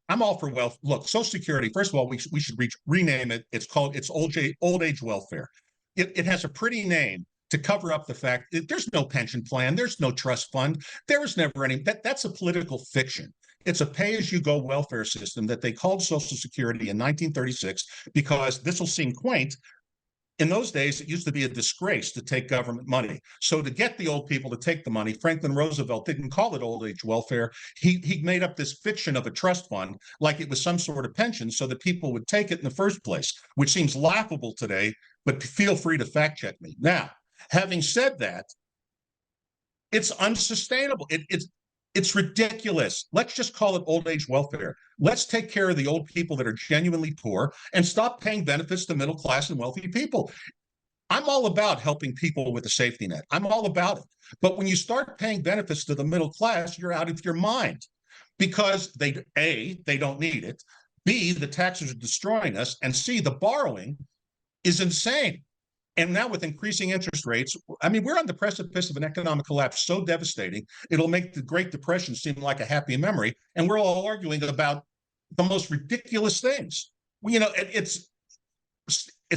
I'm all for wealth. Look, Social Security. First of all, we should rename it. It's old age welfare. It has a pretty name to cover up the fact that there's no pension plan, there's no trust fund, there was never any. That's a political fiction. It's a pay-as-you-go welfare system that they called Social Security in 1936 because this will seem quaint, in those days, it used to be a disgrace to take government money. So to get the old people to take the money, Franklin Roosevelt didn't call it old age welfare. He made up this fiction of a trust fund like it was some sort of pension so that people would take it in the first place, which seems laughable today, but feel free to fact check me. Now, having said that, it's unsustainable. It's ridiculous. Let's just call it old age welfare. Let's take care of the old people that are genuinely poor and stop paying benefits to middle class and wealthy people. I'm all about helping people with a safety net. I'm all about it. But when you start paying benefits to the middle class, you're out of your mind because they don't need it. B, the taxes are destroying us. And C, the borrowing is insane. And now with increasing interest rates, I mean, we're on the precipice of an economic collapse so devastating, it'll make the Great Depression seem like a happy memory. And we're all arguing about the most ridiculous things. Well, it's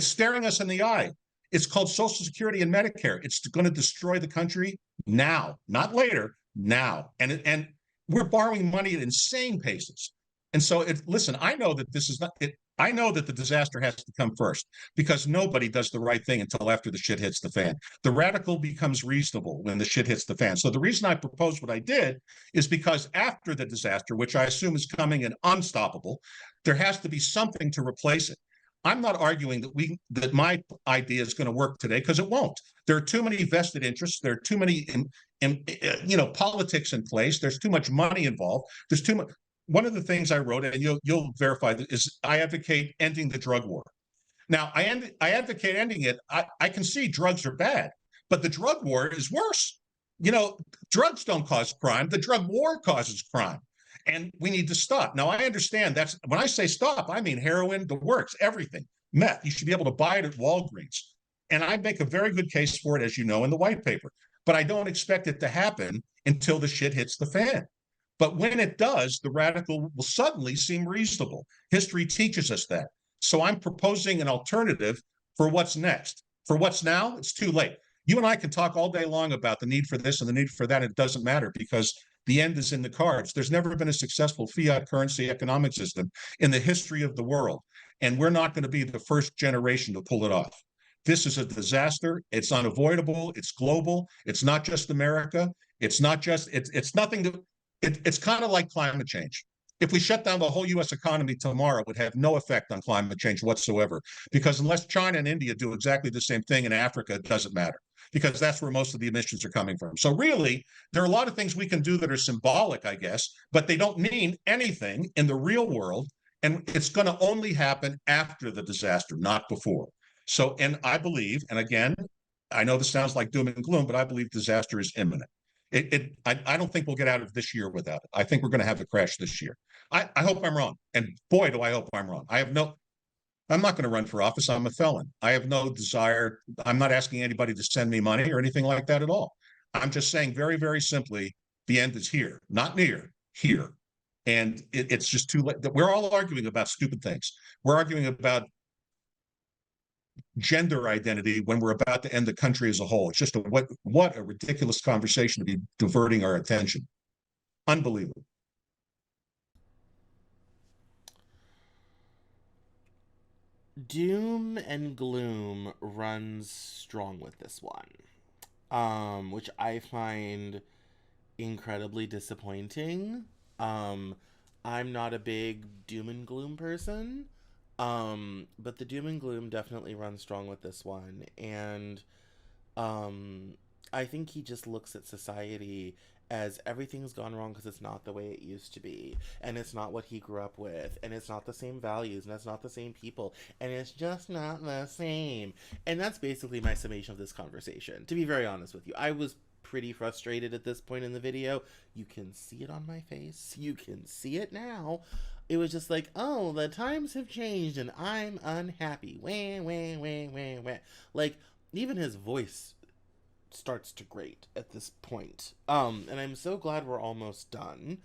staring us in the eye. It's called Social Security and Medicare. It's going to destroy the country now, not later, now. And we're borrowing money at insane paces. And so, listen, I know that this is not it. I know that the disaster has to come first because nobody does the right thing until after the shit hits the fan. The radical becomes reasonable when the shit hits the fan. So the reason I proposed what I did is because after the disaster, which I assume is coming and unstoppable, there has to be something to replace it. I'm not arguing that my idea is going to work today because it won't. There are too many vested interests. There are too many politics in place. There's too much money involved. There's too much. one of the things I wrote, and you'll verify that, is I advocate ending the drug war. Now, I advocate ending it. I can see drugs are bad, but the drug war is worse. You know, drugs don't cause crime. The drug war causes crime. And we need to stop. Now, I understand that's when I say stop, I mean heroin, the works, everything, meth. You should be able to buy it at Walgreens. And I make a very good case for it, as you know, in the white paper. But I don't expect it to happen until the shit hits the fan. But when it does, the radical will suddenly seem reasonable. History teaches us that. So I'm proposing an alternative for what's next. For what's now, it's too late. You and I can talk all day long about the need for this and the need for that. It doesn't matter because the end is in the cards. There's never been a successful fiat currency economic system in the history of the world. And we're not going to be the first generation to pull it off. This is a disaster. It's unavoidable. It's global. It's not just America. It's not just, it's nothing to, it's kind of like climate change. If we shut down the whole US economy tomorrow, it would have no effect on climate change whatsoever. Because unless China and India do exactly the same thing in Africa, it doesn't matter. Because that's where most of the emissions are coming from. So really, there are a lot of things we can do that are symbolic, I guess, but they don't mean anything in the real world. And it's going to only happen after the disaster, not before. So, and I believe, and again, I know this sounds like doom and gloom, but I believe disaster is imminent. I don't think we'll get out of this year without it. I think we're going to have a crash this year. I hope I'm wrong. And boy, do I hope I'm wrong. I'm not going to run for office. I'm a felon. I have no desire. I'm not asking anybody to send me money or anything like that at all. I'm just saying very, very simply, the end is here, not near, here. And it's just too late. We're all arguing about stupid things. We're arguing about gender identity when we're about to end the country as a whole. It's just what a ridiculous conversation to be diverting our attention. Unbelievable. Doom and gloom runs strong with this one, which I find incredibly disappointing. Um, I'm not a big doom and gloom person, but the doom and gloom definitely runs strong with this one, and um, I think he just looks at society as everything's gone wrong because it's not the way it used to be, and it's not what he grew up with, and it's not the same values, and it's not the same people, and it's just not the same. And that's basically my summation of this conversation. To be very honest with you, I was pretty frustrated at this point in the video. You can see it on my face. You can see it now. It was just like, oh, the times have changed and I'm unhappy. Wah, wah, wah, wah, wah. Like, even his voice starts to grate at this point. And I'm so glad we're almost done.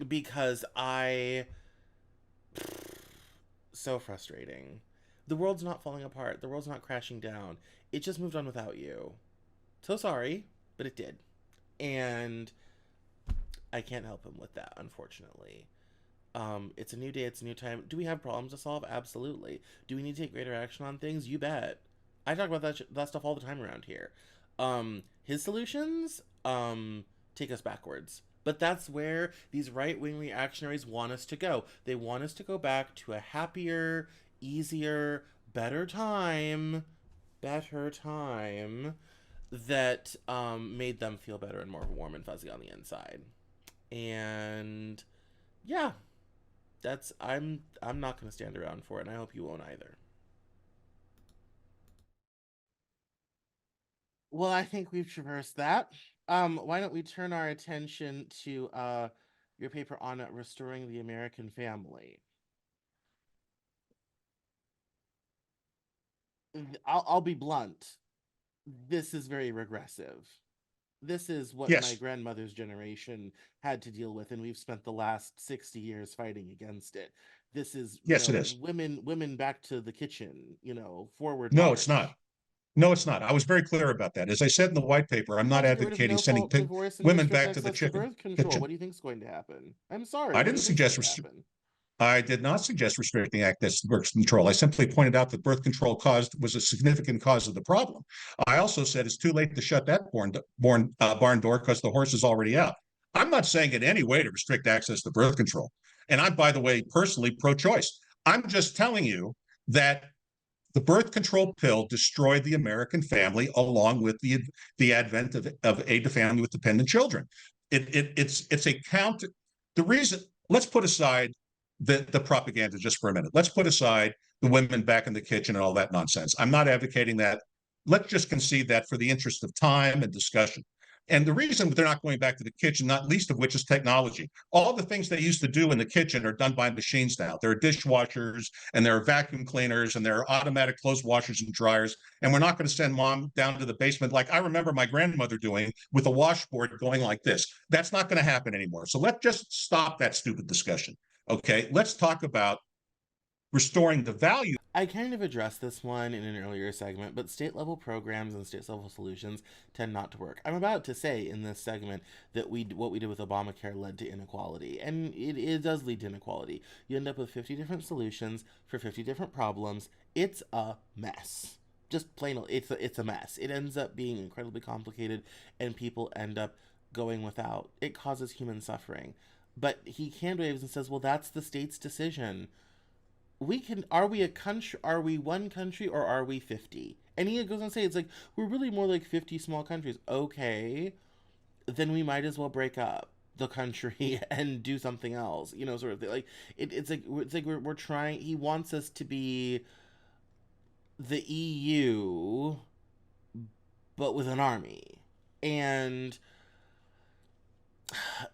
Because so frustrating. The world's not falling apart. The world's not crashing down. It just moved on without you. So sorry, but it did. And I can't help him with that, unfortunately. It's a new day, it's a new time. Do we have problems to solve? Absolutely. Do we need to take greater action on things? You bet. I talk about that stuff all the time around here. His solutions take us backwards. But that's where these right-wing reactionaries want us to go. They want us to go back to a happier, easier, better time that made them feel better and more warm and fuzzy on the inside. And yeah, I'm not going to stand around for it, and I hope you won't either. Well, I think we've traversed that. Why don't we turn our attention to your paper on restoring the American family? I'll be blunt. This is very regressive. This is what my Yes. grandmother's generation had to deal with, and we've spent the last 60 years fighting against it. This is, Yes, it is. women back to the kitchen, forward No, it's not. march. No, it's not. I was very clear about that. As I said in the white paper, I'm You not want to get rid of advocating no sending fault divorce and women restrict back to the access to birth control. kitchen. What do you think's going to happen? I'm sorry. I What do didn't you think's going suggest to happen? I did not suggest restricting access to birth control. I simply pointed out that birth control was a significant cause of the problem. I also said it's too late to shut that barn door because the horse is already out. I'm not saying in any way to restrict access to birth control. And I'm, by the way, personally pro-choice. I'm just telling you that the birth control pill destroyed the American family along with the advent of aid to family with dependent children. It's a count. The reason let's put aside the propaganda just for a minute. Let's put aside the women back in the kitchen and all that nonsense. I'm not advocating that. Let's just concede that for the interest of time and discussion. And the reason they're not going back to the kitchen, not least of which is technology. All the things they used to do in the kitchen are done by machines now. There are dishwashers and there are vacuum cleaners and there are automatic clothes washers and dryers. And we're not going to send mom down to the basement like I remember my grandmother doing with a washboard going like this. That's not going to happen anymore. So let's just stop that stupid discussion. Okay, let's talk about restoring the value. I kind of addressed this one in an earlier segment, but state level programs and state level solutions tend not to work. I'm about to say in this segment that what we did with Obamacare led to inequality, and it does lead to inequality. You end up with 50 different solutions for 50 different problems. It's a mess. Just plain, it's a mess. It ends up being incredibly complicated, and people end up going without. It causes human suffering. But he hand waves and says, "Well, that's the state's decision." We can Are we a country, are we one country, or are we 50? And he goes on to say it's like we're really more like 50 small countries. Okay, then we might as well break up the country and do something else, sort of thing. Like it's like we're trying. He wants us to be the EU but with an army. And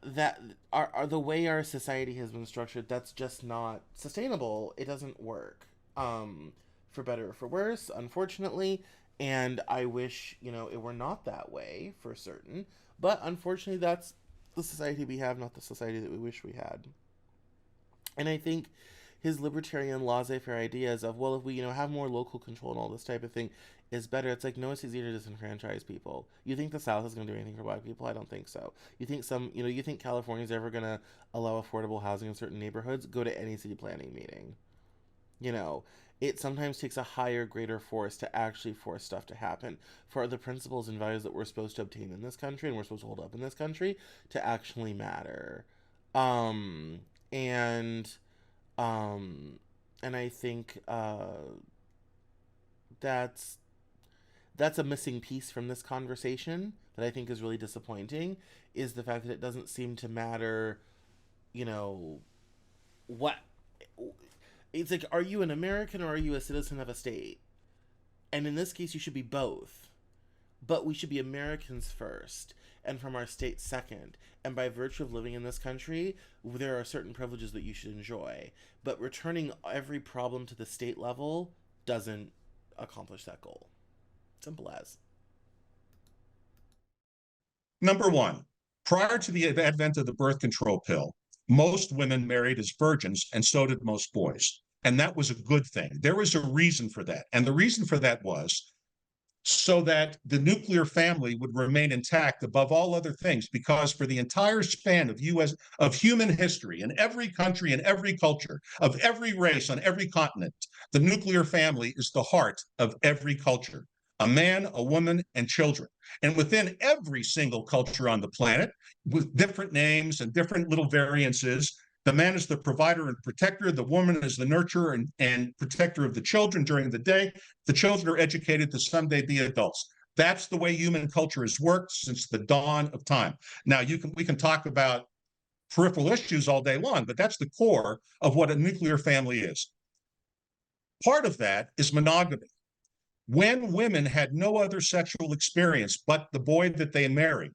that are the way our society has been structured, that's just not sustainable. It doesn't work, for better or for worse, unfortunately. And I wish, it were not that way for certain, but unfortunately that's the society we have, not the society that we wish we had. And I think his libertarian laissez-faire ideas of, well, if we have more local control and all this type of thing is better. It's like, no, it's easier to disenfranchise people. You think the South is going to do anything for black people? I don't think so. You think California's ever going to allow affordable housing in certain neighborhoods? Go to any city planning meeting. You know, it sometimes takes a higher, greater force to actually force stuff to happen for the principles and values that we're supposed to obtain in this country and we're supposed to hold up in this country to actually matter. Um, and and I think that's that's a missing piece from this conversation that I think is really disappointing, is the fact that it doesn't seem to matter, you know, what it's like, are you an American or are you a citizen of a state? And in this case you should be both. But we should be Americans first and from our state second. And by virtue of living in this country, there are certain privileges that you should enjoy. But returning every problem to the state level doesn't accomplish that goal. Simple as. Number one, prior to the advent of the birth control pill, most women married as virgins, and so did most boys. And that was a good thing. There was a reason for that. And the reason for that was so that the nuclear family would remain intact above all other things, because for the entire span of human history, in every country, in every culture, of every race, on every continent, the nuclear family is the heart of every culture. A man, a woman, and children. And within every single culture on the planet, with different names and different little variances, the man is the provider and protector. The woman is the nurturer and protector of the children during the day. The children are educated to someday be adults. That's the way human culture has worked since the dawn of time. Now, we can talk about peripheral issues all day long, but that's the core of what a nuclear family is. Part of that is monogamy. When women had no other sexual experience but the boy that they married,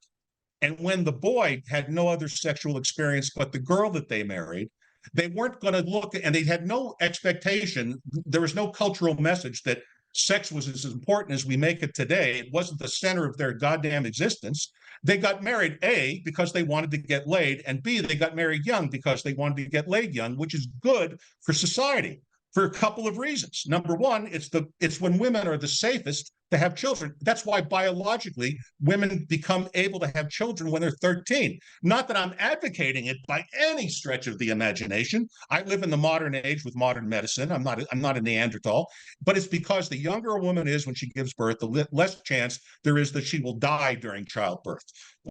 and when the boy had no other sexual experience but the girl that they married, they weren't going to look, and they had no expectation. There was no cultural message that sex was as important as we make it today. It wasn't the center of their goddamn existence. They got married, A, because they wanted to get laid, and B, they got married young because they wanted to get laid young, which is good for society for a couple of reasons. Number one, it's when women are the safest to have children. That's why biologically women become able to have children when they're 13. Not that I'm advocating it by any stretch of the imagination. I live in the modern age with modern medicine. I'm not a Neanderthal, but it's because the younger a woman is when she gives birth, the less chance there is that she will die during childbirth.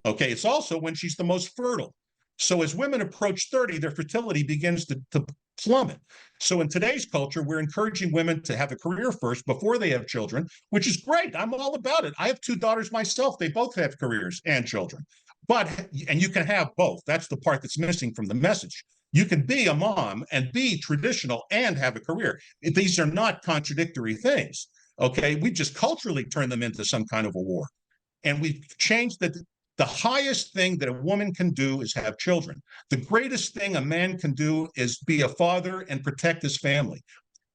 Okay, it's also when she's the most fertile. So as women approach 30, their fertility begins to plummet. So in today's culture, we're encouraging women to have a career first before they have children, which is great. I'm all about it. I have two daughters myself. They both have careers and children. And you can have both. That's the part that's missing from the message. You can be a mom and be traditional and have a career. These are not contradictory things. Okay, we just culturally turned them into some kind of a war, and we've changed that. The highest thing that a woman can do is have children. The greatest thing a man can do is be a father and protect his family.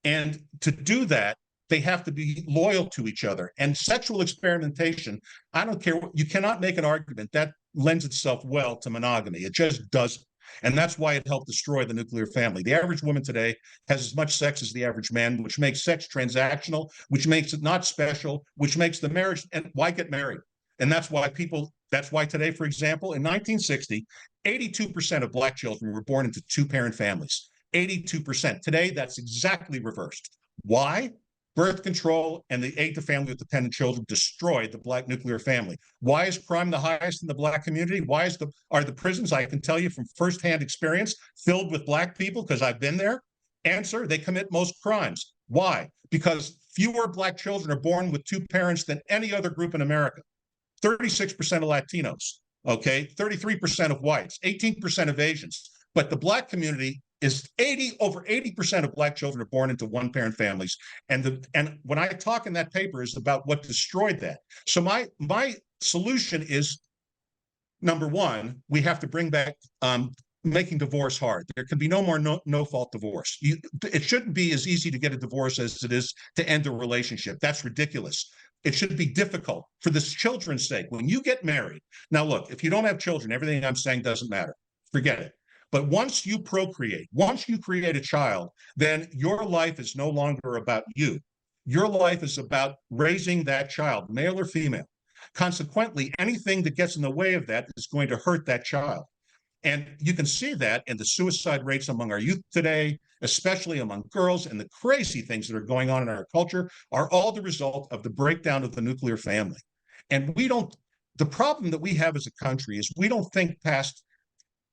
And to do that, they have to be loyal to each other. And sexual experimentation, I don't care, you cannot make an argument that lends itself well to monogamy. It just doesn't. And that's why it helped destroy the nuclear family. The average woman today has as much sex as the average man, which makes sex transactional, which makes it not special, which makes the marriage, and why get married? And that's why today, for example, in 1960, 82% of Black children were born into two-parent families. 82%. Today, that's exactly reversed. Why? Birth control and the aid to family with dependent children destroyed the Black nuclear family. Why is crime the highest in the Black community? Are the prisons, I can tell you from firsthand experience, filled with Black people because I've been there? Answer, they commit most crimes. Why? Because fewer Black children are born with two parents than any other group in America. 36% of Latinos, okay, 33% of whites, 18% of Asians. But the Black community is over 80% of Black children are born into one-parent families. And when I talk in that paper is about what destroyed that. So my solution is, number one, we have to bring back making divorce hard. There can be no more no-fault divorce. It shouldn't be as easy to get a divorce as it is to end a relationship. That's ridiculous. It should be difficult for the children's sake. When you get married, now look, if you don't have children, everything I'm saying doesn't matter. Forget it. But once you procreate, once you create a child, then your life is no longer about you. Your life is about raising that child, male or female. Consequently, anything that gets in the way of that is going to hurt that child. And you can see that in the suicide rates among our youth today, especially among girls, and the crazy things that are going on in our culture are all the result of the breakdown of the nuclear family. And the problem that we have as a country is we don't think past,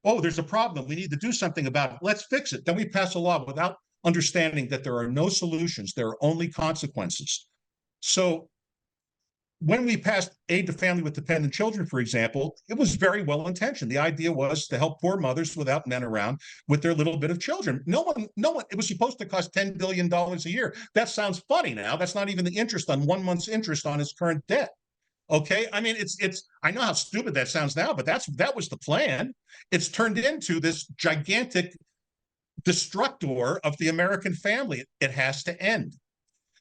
oh, there's a problem, we need to do something about it, let's fix it. Then we pass a law without understanding that there are no solutions, there are only consequences. So when we passed aid to family with dependent children, for example, it was very well intentioned. The idea was to help poor mothers without men around with their little bit of children. No one, it was supposed to cost $10 billion a year. That sounds funny now. That's not even the interest on 1 month's interest on his current debt. Okay. I mean, I know how stupid that sounds now, but that was the plan. It's turned into this gigantic destructor of the American family. It has to end.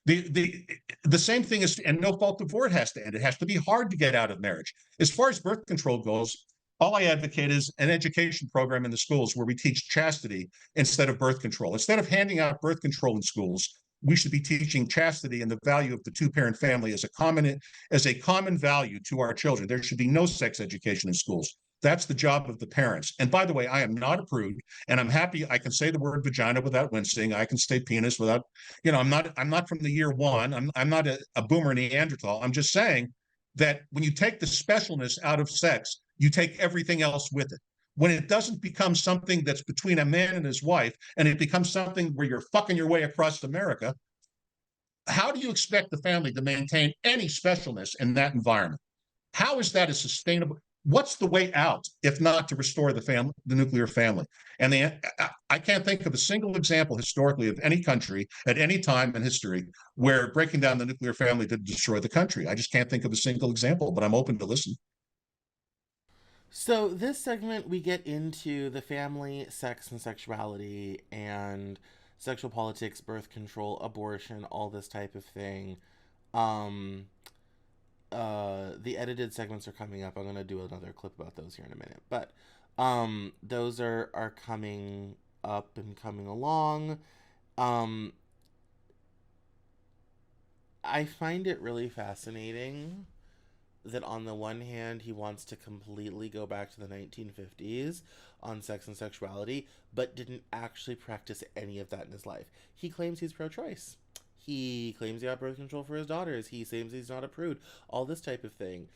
The same thing is, and no fault divorce has to end. It has to be hard to get out of marriage. As far as birth control goes, all I advocate is an education program in the schools where we teach chastity instead of birth control. Instead of handing out birth control in schools, we should be teaching chastity and the value of the two-parent family as a common value to our children. There should be no sex education in schools. That's the job of the parents. And by the way, I am not a prude, and I'm happy I can say the word vagina without wincing. I can say penis without, I'm not from the year one. I'm not a boomer Neanderthal. I'm just saying that when you take the specialness out of sex, you take everything else with it. When it doesn't become something that's between a man and his wife, and it becomes something where you're fucking your way across America, how do you expect the family to maintain any specialness in that environment? How is that a sustainable? What's the way out if not to restore the nuclear family? And I can't think of a single example historically of any country at any time in history where breaking down the nuclear family did destroy the country. I just can't think of a single example, but I'm open to listen. So, this segment, we get into the family, sex and sexuality, and sexual politics, birth control, abortion, all this type of thing. Um, the edited segments are coming up. I'm gonna do another clip about those here in a minute. But those are coming up and coming along. Um, I find it really fascinating that on the one hand he wants to completely go back to the 1950s on sex and sexuality, but didn't actually practice any of that in his life. He claims he's pro-choice. He claims he got birth control for his daughters. He claims he's not a prude. All this type of thing.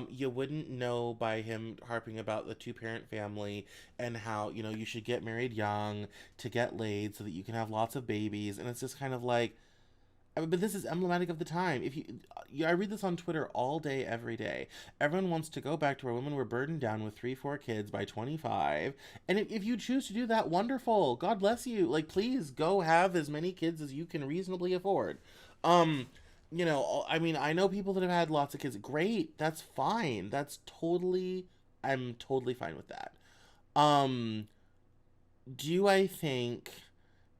You wouldn't know by him harping about the two-parent family and how, you should get married young to get laid so that you can have lots of babies. And it's just kind of like, But this is emblematic of the time. If I read this on Twitter all day, every day. Everyone wants to go back to where women were burdened down with 3, 4 kids by 25. And if you choose to do that, wonderful. God bless you. Like, please go have as many kids as you can reasonably afford. Um, I mean, I know people that have had lots of kids. Great. That's fine. I'm totally fine with that. Um, do I think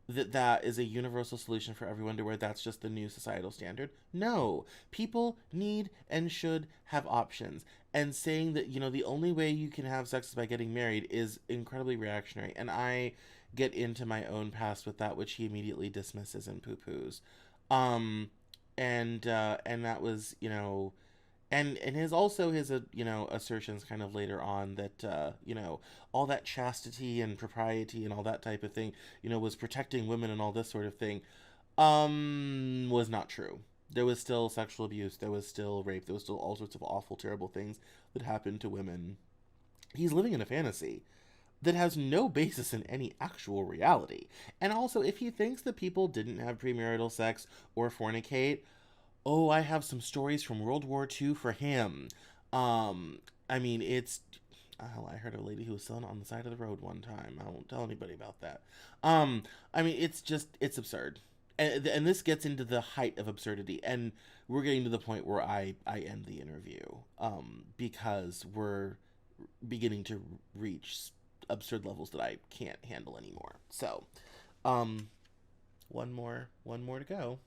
that that is a universal solution for everyone to where that's just the new societal standard? No. People need and should have options. And saying that, the only way you can have sex is by getting married is incredibly reactionary. And I get into my own past with that, which he immediately dismisses and poo poos. Um, and that was, and his also his assertions kind of later on that all that chastity and propriety and all that type of thing was protecting women and all this sort of thing was not true. There was still sexual abuse, there was still rape, there was still all sorts of awful terrible things that happened to women. He's living in a fantasy that has no basis in any actual reality. And also, if he thinks that people didn't have premarital sex or fornicate, oh, I have some stories from World War II for him. I mean, it's. Oh, I heard a lady who was selling on the side of the road one time. I won't tell anybody about that. I mean, it's absurd. And this gets into the height of absurdity. And we're getting to the point where I end the interview because we're beginning to reach absurd levels that I can't handle anymore. So, um, one more to go.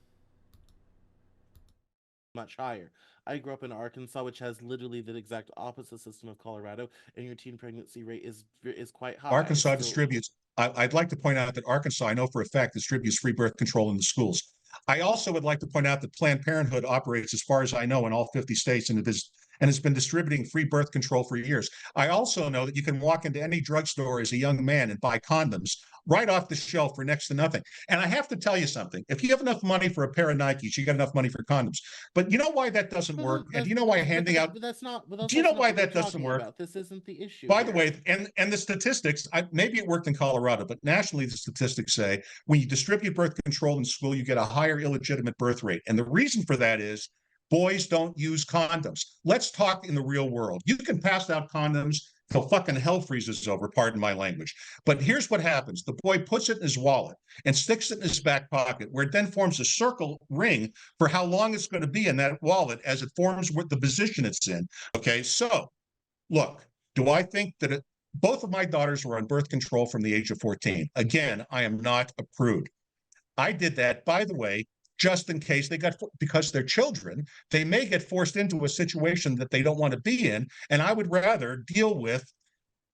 Much higher. I grew up in Arkansas, which has literally the exact opposite system of Colorado, and your teen pregnancy rate is quite high. Arkansas So, distributes. I'd like to point out that Arkansas, I know for a fact, distributes free birth control in the schools. I also would like to point out that Planned Parenthood operates, as far as I know, in all 50 states and has been distributing free birth control for years. I also know that you can walk into any drugstore as a young man and buy condoms right off the shelf for next to nothing. And I have to tell you something. If you have enough money for a pair of Nikes, you got enough money for condoms. But you know why that doesn't work? And do you know why handing out but that's do you know also not why what we're that doesn't talking work? about. This isn't the issue By the here. way, and the statistics, maybe it worked in Colorado, but nationally, the statistics say when you distribute birth control in school, you get a higher illegitimate birth rate. And the reason for that is boys don't use condoms. Let's talk in the real world. You can pass out condoms till fucking hell freezes over, pardon my language. But here's what happens. The boy puts it in his wallet and sticks it in his back pocket, where it then forms a circle ring for how long it's going to be in that wallet as it forms what the position it's in. Okay, so look, do I think that both of my daughters were on birth control from the age of 14? Again, I am not a prude. I did that, by the way, just in case because they're children, they may get forced into a situation that they don't want to be in. And I would rather deal with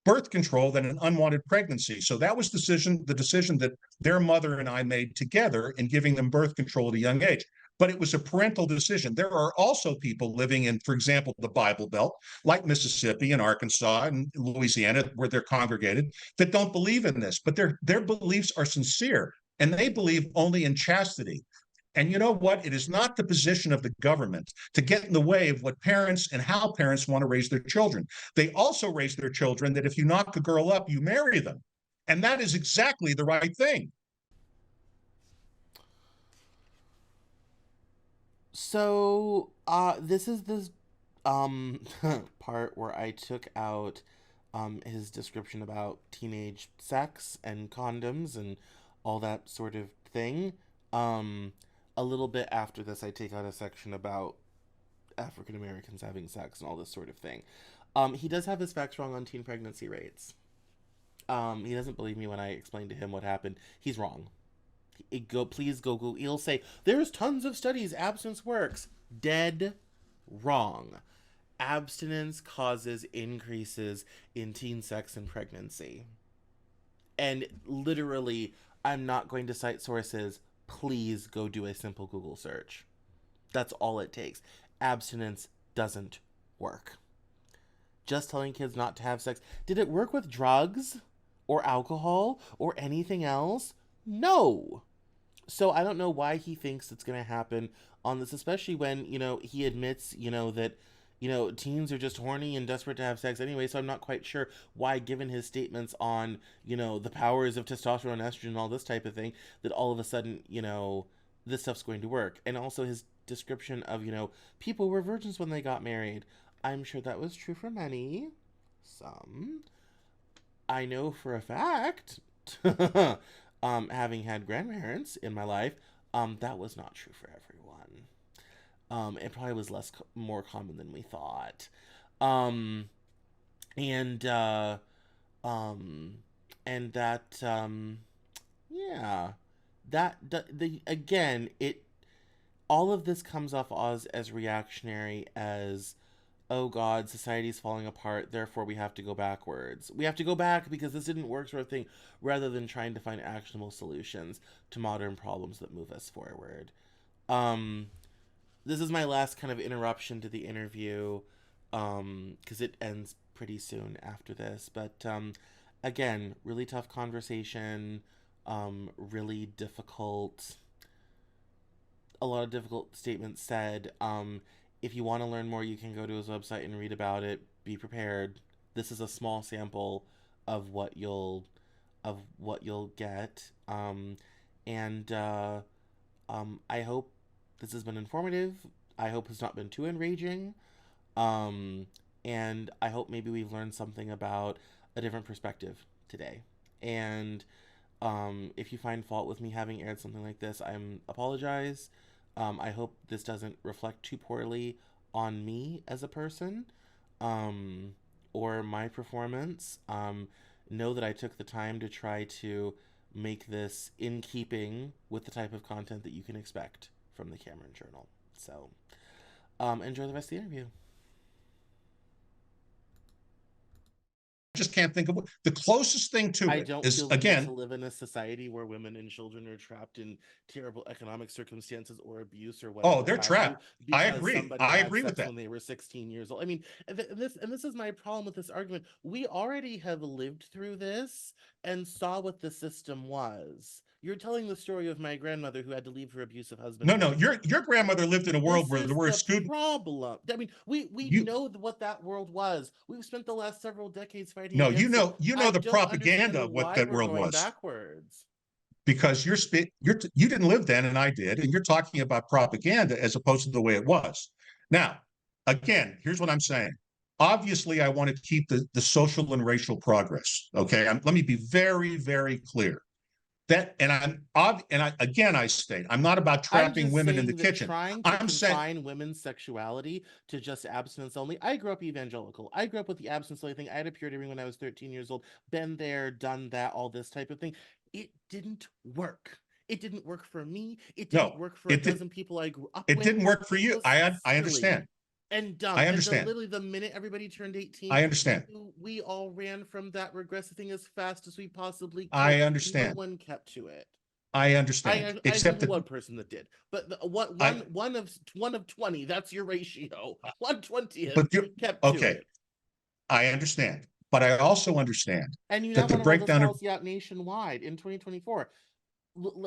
birth control than an unwanted pregnancy. So that was the decision that their mother and I made together in giving them birth control at a young age. But it was a parental decision. There are also people living in, for example, the Bible Belt, like Mississippi and Arkansas and Louisiana, where they're congregated, that don't believe in this. But their beliefs are sincere, and they believe only in chastity. And you know what? It is not the position of the government to get in the way of what parents and how parents want to raise their children. They also raise their children that if you knock a girl up, you marry them. And that is exactly the right thing. So, this is this part where I took out his description about teenage sex and condoms and all that sort of thing. Um, a little bit after this, I take out a section about African Americans having sex and all this sort of thing. He does have his facts wrong on teen pregnancy rates. He doesn't believe me when I explain to him what happened. He's wrong. Please go Google. He'll say there's tons of studies. Abstinence works. Dead wrong. Abstinence causes increases in teen sex and pregnancy. And literally, I'm not going to cite sources. Please go do a simple Google search. That's all it takes. Abstinence doesn't work. Just telling kids not to have sex. Did it work with drugs or alcohol or anything else? No. So I don't know why he thinks it's going to happen on this, especially when, he admits, that, teens are just horny and desperate to have sex anyway. So I'm not quite sure why, given his statements on, the powers of testosterone, estrogen, all this type of thing, that all of a sudden, this stuff's going to work. And also his description of, people were virgins when they got married. I'm sure that was true for many. Some. I know for a fact, having had grandparents in my life, that was not true for everyone. It probably was more common than we thought. Um, and um, and that yeah, the again, it all of this comes off as reactionary as, oh god, society's falling apart, therefore we have to go backwards. We have to go back because this didn't work, sort of thing, rather than trying to find actionable solutions to modern problems that move us forward. Um, this is my last kind of interruption to the interview, because it ends pretty soon after this. But again, really tough conversation, really difficult, a lot of difficult statements said. If you want to learn more, you can go to his website and read about it. Be prepared. This is a small sample of what you'll get. And I hope this has been informative. I hope it's not been too enraging. Um, and I hope maybe we've learned something about a different perspective today. And if you find fault with me having aired something like this, I'm apologize. I hope this doesn't reflect too poorly on me as a person, um, or my performance. Know that I took the time to try to make this in keeping with the type of content that you can expect from the Cameron Journal. So, enjoy the rest of the interview. Just can't think of the closest thing to I it don't is, feel able to again, live in a society where women and children are trapped in terrible economic circumstances or abuse or oh, whatever they're have you trapped. I because agree. somebody I had agree with sex that. when they were 16 years old. I mean, this is my problem with this argument. We already have lived through this and saw what the system was. You're telling the story of my grandmother who had to leave her abusive husband No, and no, raise her your children. grandmother lived in a world This where the is word the scoot, problem. I mean, we you know what that world was. We've spent the last several decades fighting no, against it. you know I the don't propaganda understand of what why that we're world going was, backwards. because you didn't live then and I did, and you're talking about propaganda as opposed to the way it was. Now, again, here's what I'm saying. Obviously, I want to keep the social and racial progress. Okay, let me be very, very clear. That and I state I'm not about I'm trapping just women in the saying that kitchen. trying to I'm saying confine women's sexuality to just abstinence only. I grew up evangelical. I grew up with the abstinence only thing. I had a period ring when I was 13 years old. Been there, done that, all this type of thing. It didn't work. It didn't work for me. It didn't no, work for a it did dozen people I grew up it with. didn't work for It you. was I silly understand. and dumb. I And understand. literally the minute everybody turned 18, I understand. we all ran from that regressive thing as fast as we possibly could. I No understand. one kept to it. I understand. I knew Except that one person that did, but what I one of 20. That's your ratio. 1/20th but you kept to okay, it, I understand. But I also understand and you now that the want to roll this breakdown of policy out nationwide in 2024.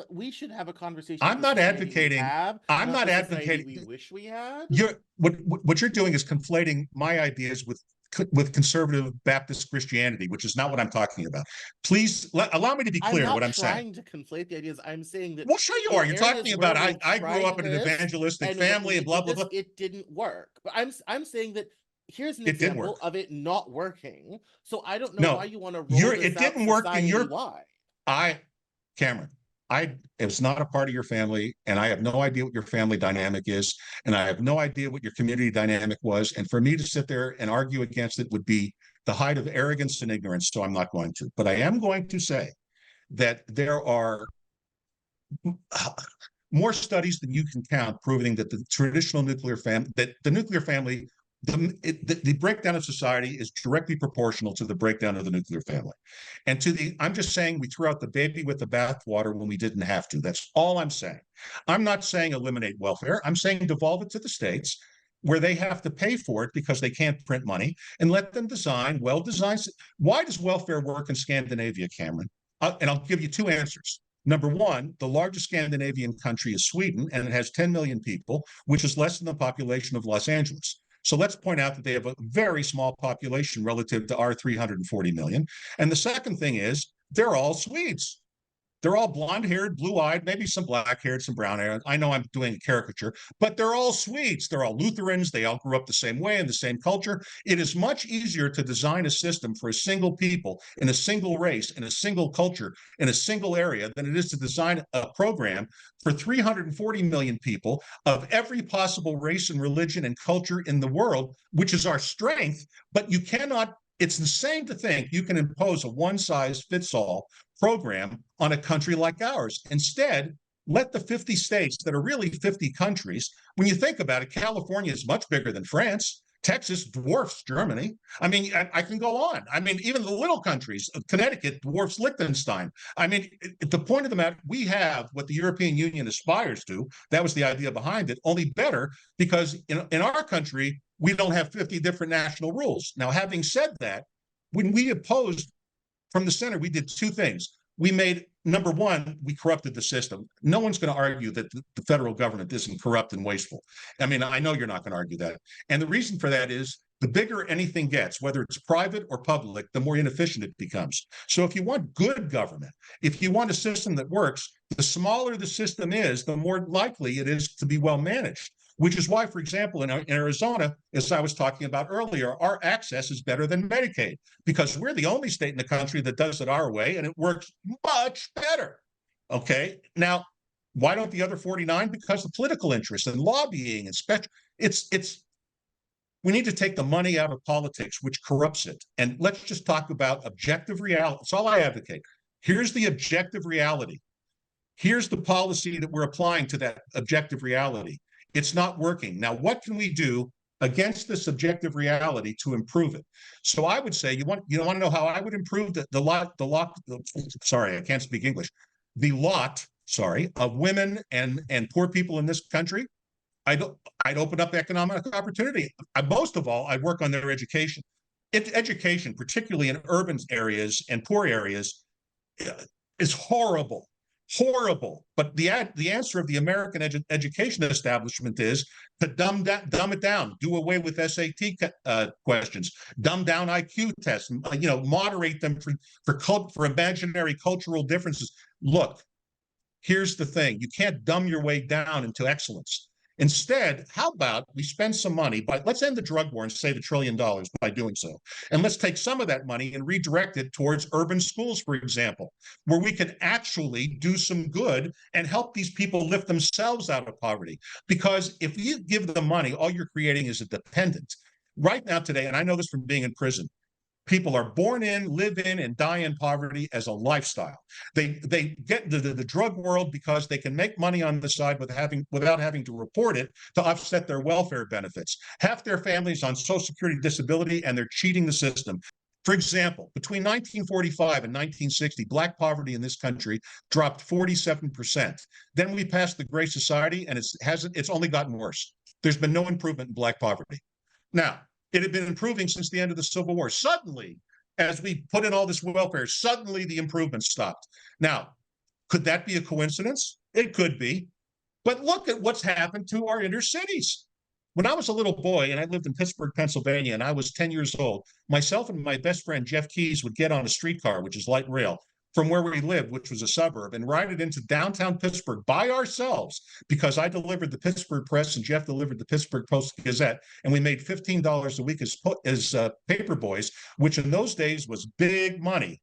We should have a conversation with I'm the not society we advocating have, I'm not not the society advocating we wish we had. you're what you're doing is conflating my ideas with conservative Baptist Christianity, which is not what I'm talking about. Please allow me to be I'm clear not what I'm saying. trying to conflate the ideas. I'm saying that Well, sure you are. in You're areas talking where about we've I grew tried up in an this, evangelistic and when family we and blah did blah this, blah. it didn't work. But I'm saying that here's an It didn't work. example of it not working. So I don't know why No, you want to roll you're this it out didn't work in society your wide. I Cameron, I it was not a part of your family, and I have no idea what your family dynamic is, and I have no idea what your community dynamic was. And for me to sit there and argue against it would be the height of arrogance and ignorance. So I'm not going to. But I am going to say that there are more studies than you can count proving that the traditional nuclear family, that the nuclear family, the breakdown of society is directly proportional to the breakdown of the nuclear family. And I'm just saying we threw out the baby with the bathwater when we didn't have to. That's all I'm saying. I'm not saying eliminate welfare. I'm saying devolve it to the states where they have to pay for it because they can't print money, and let them design well-designed. Why does welfare work in Scandinavia, Cameron? And I'll give you two answers. Number one, the largest Scandinavian country is Sweden, and it has 10 million people, which is less than the population of Los Angeles. So let's point out that they have a very small population relative to our 340 million. And the second thing is they're all Swedes. They're all blonde-haired, blue-eyed, maybe some black-haired, some brown-haired. I know I'm doing a caricature, but they're all Swedes. They're all Lutherans. They all grew up the same way in the same culture. It is much easier to design a system for a single people in a single race, in a single culture, in a single area than it is to design a program for 340 million people of every possible race and religion and culture in the world, which is our strength. But you cannot, it's insane to think you can impose a one-size-fits-all program on a country like ours. Instead, let the 50 states that are really 50 countries, when you think about it, California is much bigger than France. Texas dwarfs Germany. I mean, I can go on. I mean, even the little countries, Connecticut dwarfs Liechtenstein. I mean, the point of the matter, we have what the European Union aspires to. That was the idea behind it, only better because in our country, we don't have 50 different national rules. Now, having said that, when we opposed from the center, we did two things. We made, number one, we corrupted the system. No one's going to argue that the federal government isn't corrupt and wasteful. I mean, I know you're not going to argue that. And the reason for that is the bigger anything gets, whether it's private or public, the more inefficient it becomes. So if you want good government, if you want a system that works, the smaller the system is, the more likely it is to be well managed. Which is why, for example, in Arizona, as I was talking about earlier, our access is better than Medicaid because we're the only state in the country that does it our way, and it works much better. Okay, now why don't the other 49? Because of political interest and lobbying and special. It's we need to take the money out of politics, which corrupts it, and let's just talk about objective reality. That's all I advocate. Here's the objective reality. Here's the policy that we're applying to that objective reality. It's not working. Now, what can we do against this objective reality to improve it? So I would say, you want to know how I would improve sorry, I can't speak English. The lot, sorry, of women and poor people in this country. I'd open up economic opportunity. Most of all, I'd work on their education. Education, particularly in urban areas and poor areas, is horrible. Horrible. But the answer of the American education establishment is to dumb it down, do away with SAT questions, dumb down IQ tests, moderate them for imaginary cultural differences. Look, here's the thing: you can't dumb your way down into excellence. Instead, how about we spend some money, but let's end the drug war and save $1 trillion by doing so. And let's take some of that money and redirect it towards urban schools, for example, where we can actually do some good and help these people lift themselves out of poverty. Because if you give them money, all you're creating is a dependent. Right now today, and I know this from being in prison, people are born in, live in, and die in poverty as a lifestyle. They get the drug world because they can make money on the side without having to report it to offset their welfare benefits. Half their families on Social Security disability, and they're cheating the system. For example, between 1945 and 1960, Black poverty in this country dropped 47%. Then we passed the Great Society, and it's only gotten worse. There's been no improvement in Black poverty. Now, it had been improving since the end of the Civil War. Suddenly, as we put in all this welfare, suddenly the improvement stopped. Now, could that be a coincidence? It could be. But look at what's happened to our inner cities. When I was a little boy and I lived in Pittsburgh, Pennsylvania, and I was 10 years old, myself and my best friend, Jeff Keyes, would get on a streetcar, which is light rail, from where we lived, which was a suburb, and ride it into downtown Pittsburgh by ourselves because I delivered the Pittsburgh Press and Jeff delivered the Pittsburgh Post-Gazette, and we made $15 a week as paper boys, which in those days was big money.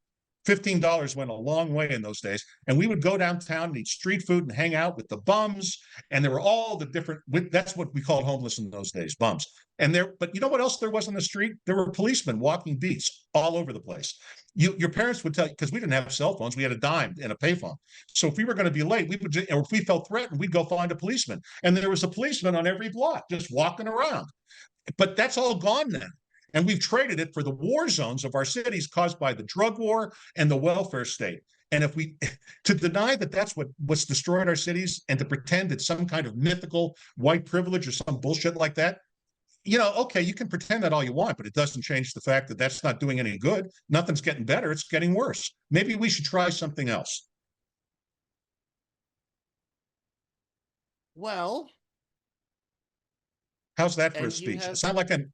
$15 went a long way in those days. And we would go downtown and eat street food and hang out with the bums. And there were all the different, that's what we called homeless in those days, bums. But you know what else there was on the street? There were policemen walking beats all over the place. Your parents would tell you, because we didn't have cell phones, we had a dime and a payphone. So if we were going to be late, or if we felt threatened, we'd go find a policeman. And there was a policeman on every block just walking around. But that's all gone now. And we've traded it for the war zones of our cities caused by the drug war and the welfare state. And if to deny that that's what's destroyed our cities and to pretend it's some kind of mythical white privilege or some bullshit like that, okay, you can pretend that all you want, but it doesn't change the fact that that's not doing any good. Nothing's getting better. It's getting worse. Maybe we should try something else. Well, how's that for a speech? It sounds like I'm.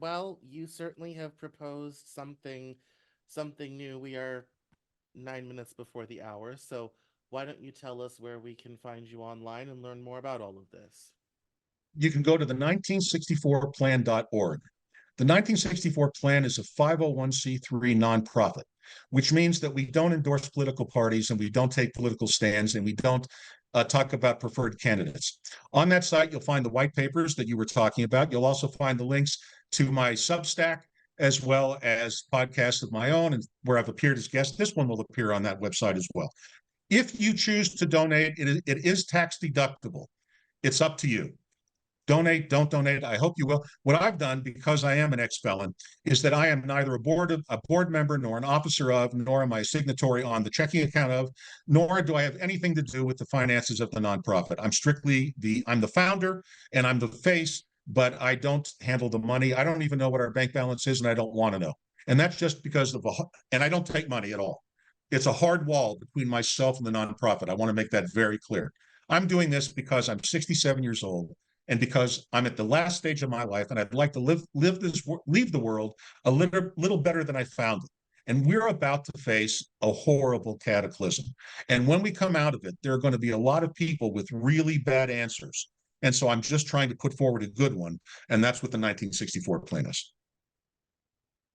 Well, you certainly have proposed something new. We are 9 minutes before the hour, so why don't you tell us where we can find you online and learn more about all of this? You can go to the 1964plan.org. The 1964 Plan is a 501c3 nonprofit, which means that we don't endorse political parties and we don't take political stands and we don't talk about preferred candidates. On that site, you'll find the white papers that you were talking about. You'll also find the links to my Substack, as well as podcasts of my own and where I've appeared as guest. This one will appear on that website as well. If you choose to donate, it is tax deductible. It's up to you. Donate, don't donate. I hope you will. What I've done, because I am an ex-felon, is that I am neither a board member, nor an officer of, nor am I a signatory on the checking account of, nor do I have anything to do with the finances of the nonprofit. I'm the founder and I'm the face, but I don't handle the money. I don't even know what our bank balance is, and I don't want to know. And that's just because and I don't take money at all. It's a hard wall between myself and the nonprofit. I want to make that very clear. I'm doing this because I'm 67 years old and because I'm at the last stage of my life, and I'd like to leave the world a little better than I found it. And we're about to face a horrible cataclysm. And when we come out of it, there are going to be a lot of people with really bad answers. And so I'm just trying to put forward a good one, and that's what the 1964 plan is.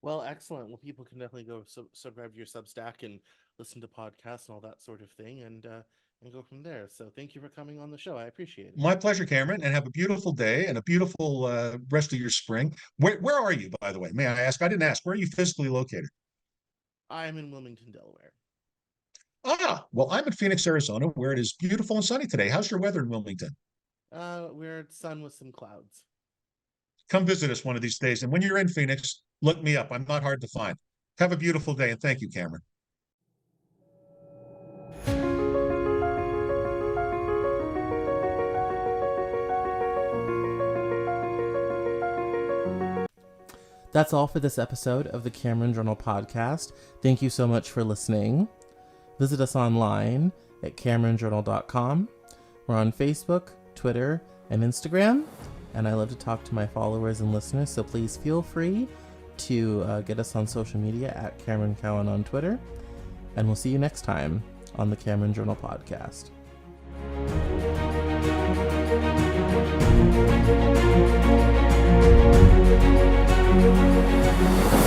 Well, excellent. Well, people can definitely go subscribe to your Substack and listen to podcasts and all that sort of thing, and go from there. So thank you for coming on the show. I appreciate it. My pleasure, Cameron, and have a beautiful day and a beautiful rest of your spring. Where are you, by the way? May I ask? I didn't ask. Where are you physically located? I'm in Wilmington, Delaware. Well, I'm in Phoenix, Arizona, where it is beautiful and sunny today. How's your weather in Wilmington? We're sun with some clouds. Come visit us one of these days. And when you're in Phoenix, look me up. I'm not hard to find. Have a beautiful day, and thank you, Cameron. That's all for this episode of the Cameron Journal podcast. Thank you so much for listening. Visit us online at CameronJournal.com. We're on Facebook, Twitter, and Instagram, and I love to talk to my followers and listeners, so please feel free to get us on social media at Cameron Cowan on Twitter, and we'll see you next time on the Cameron Journal podcast. Thank you.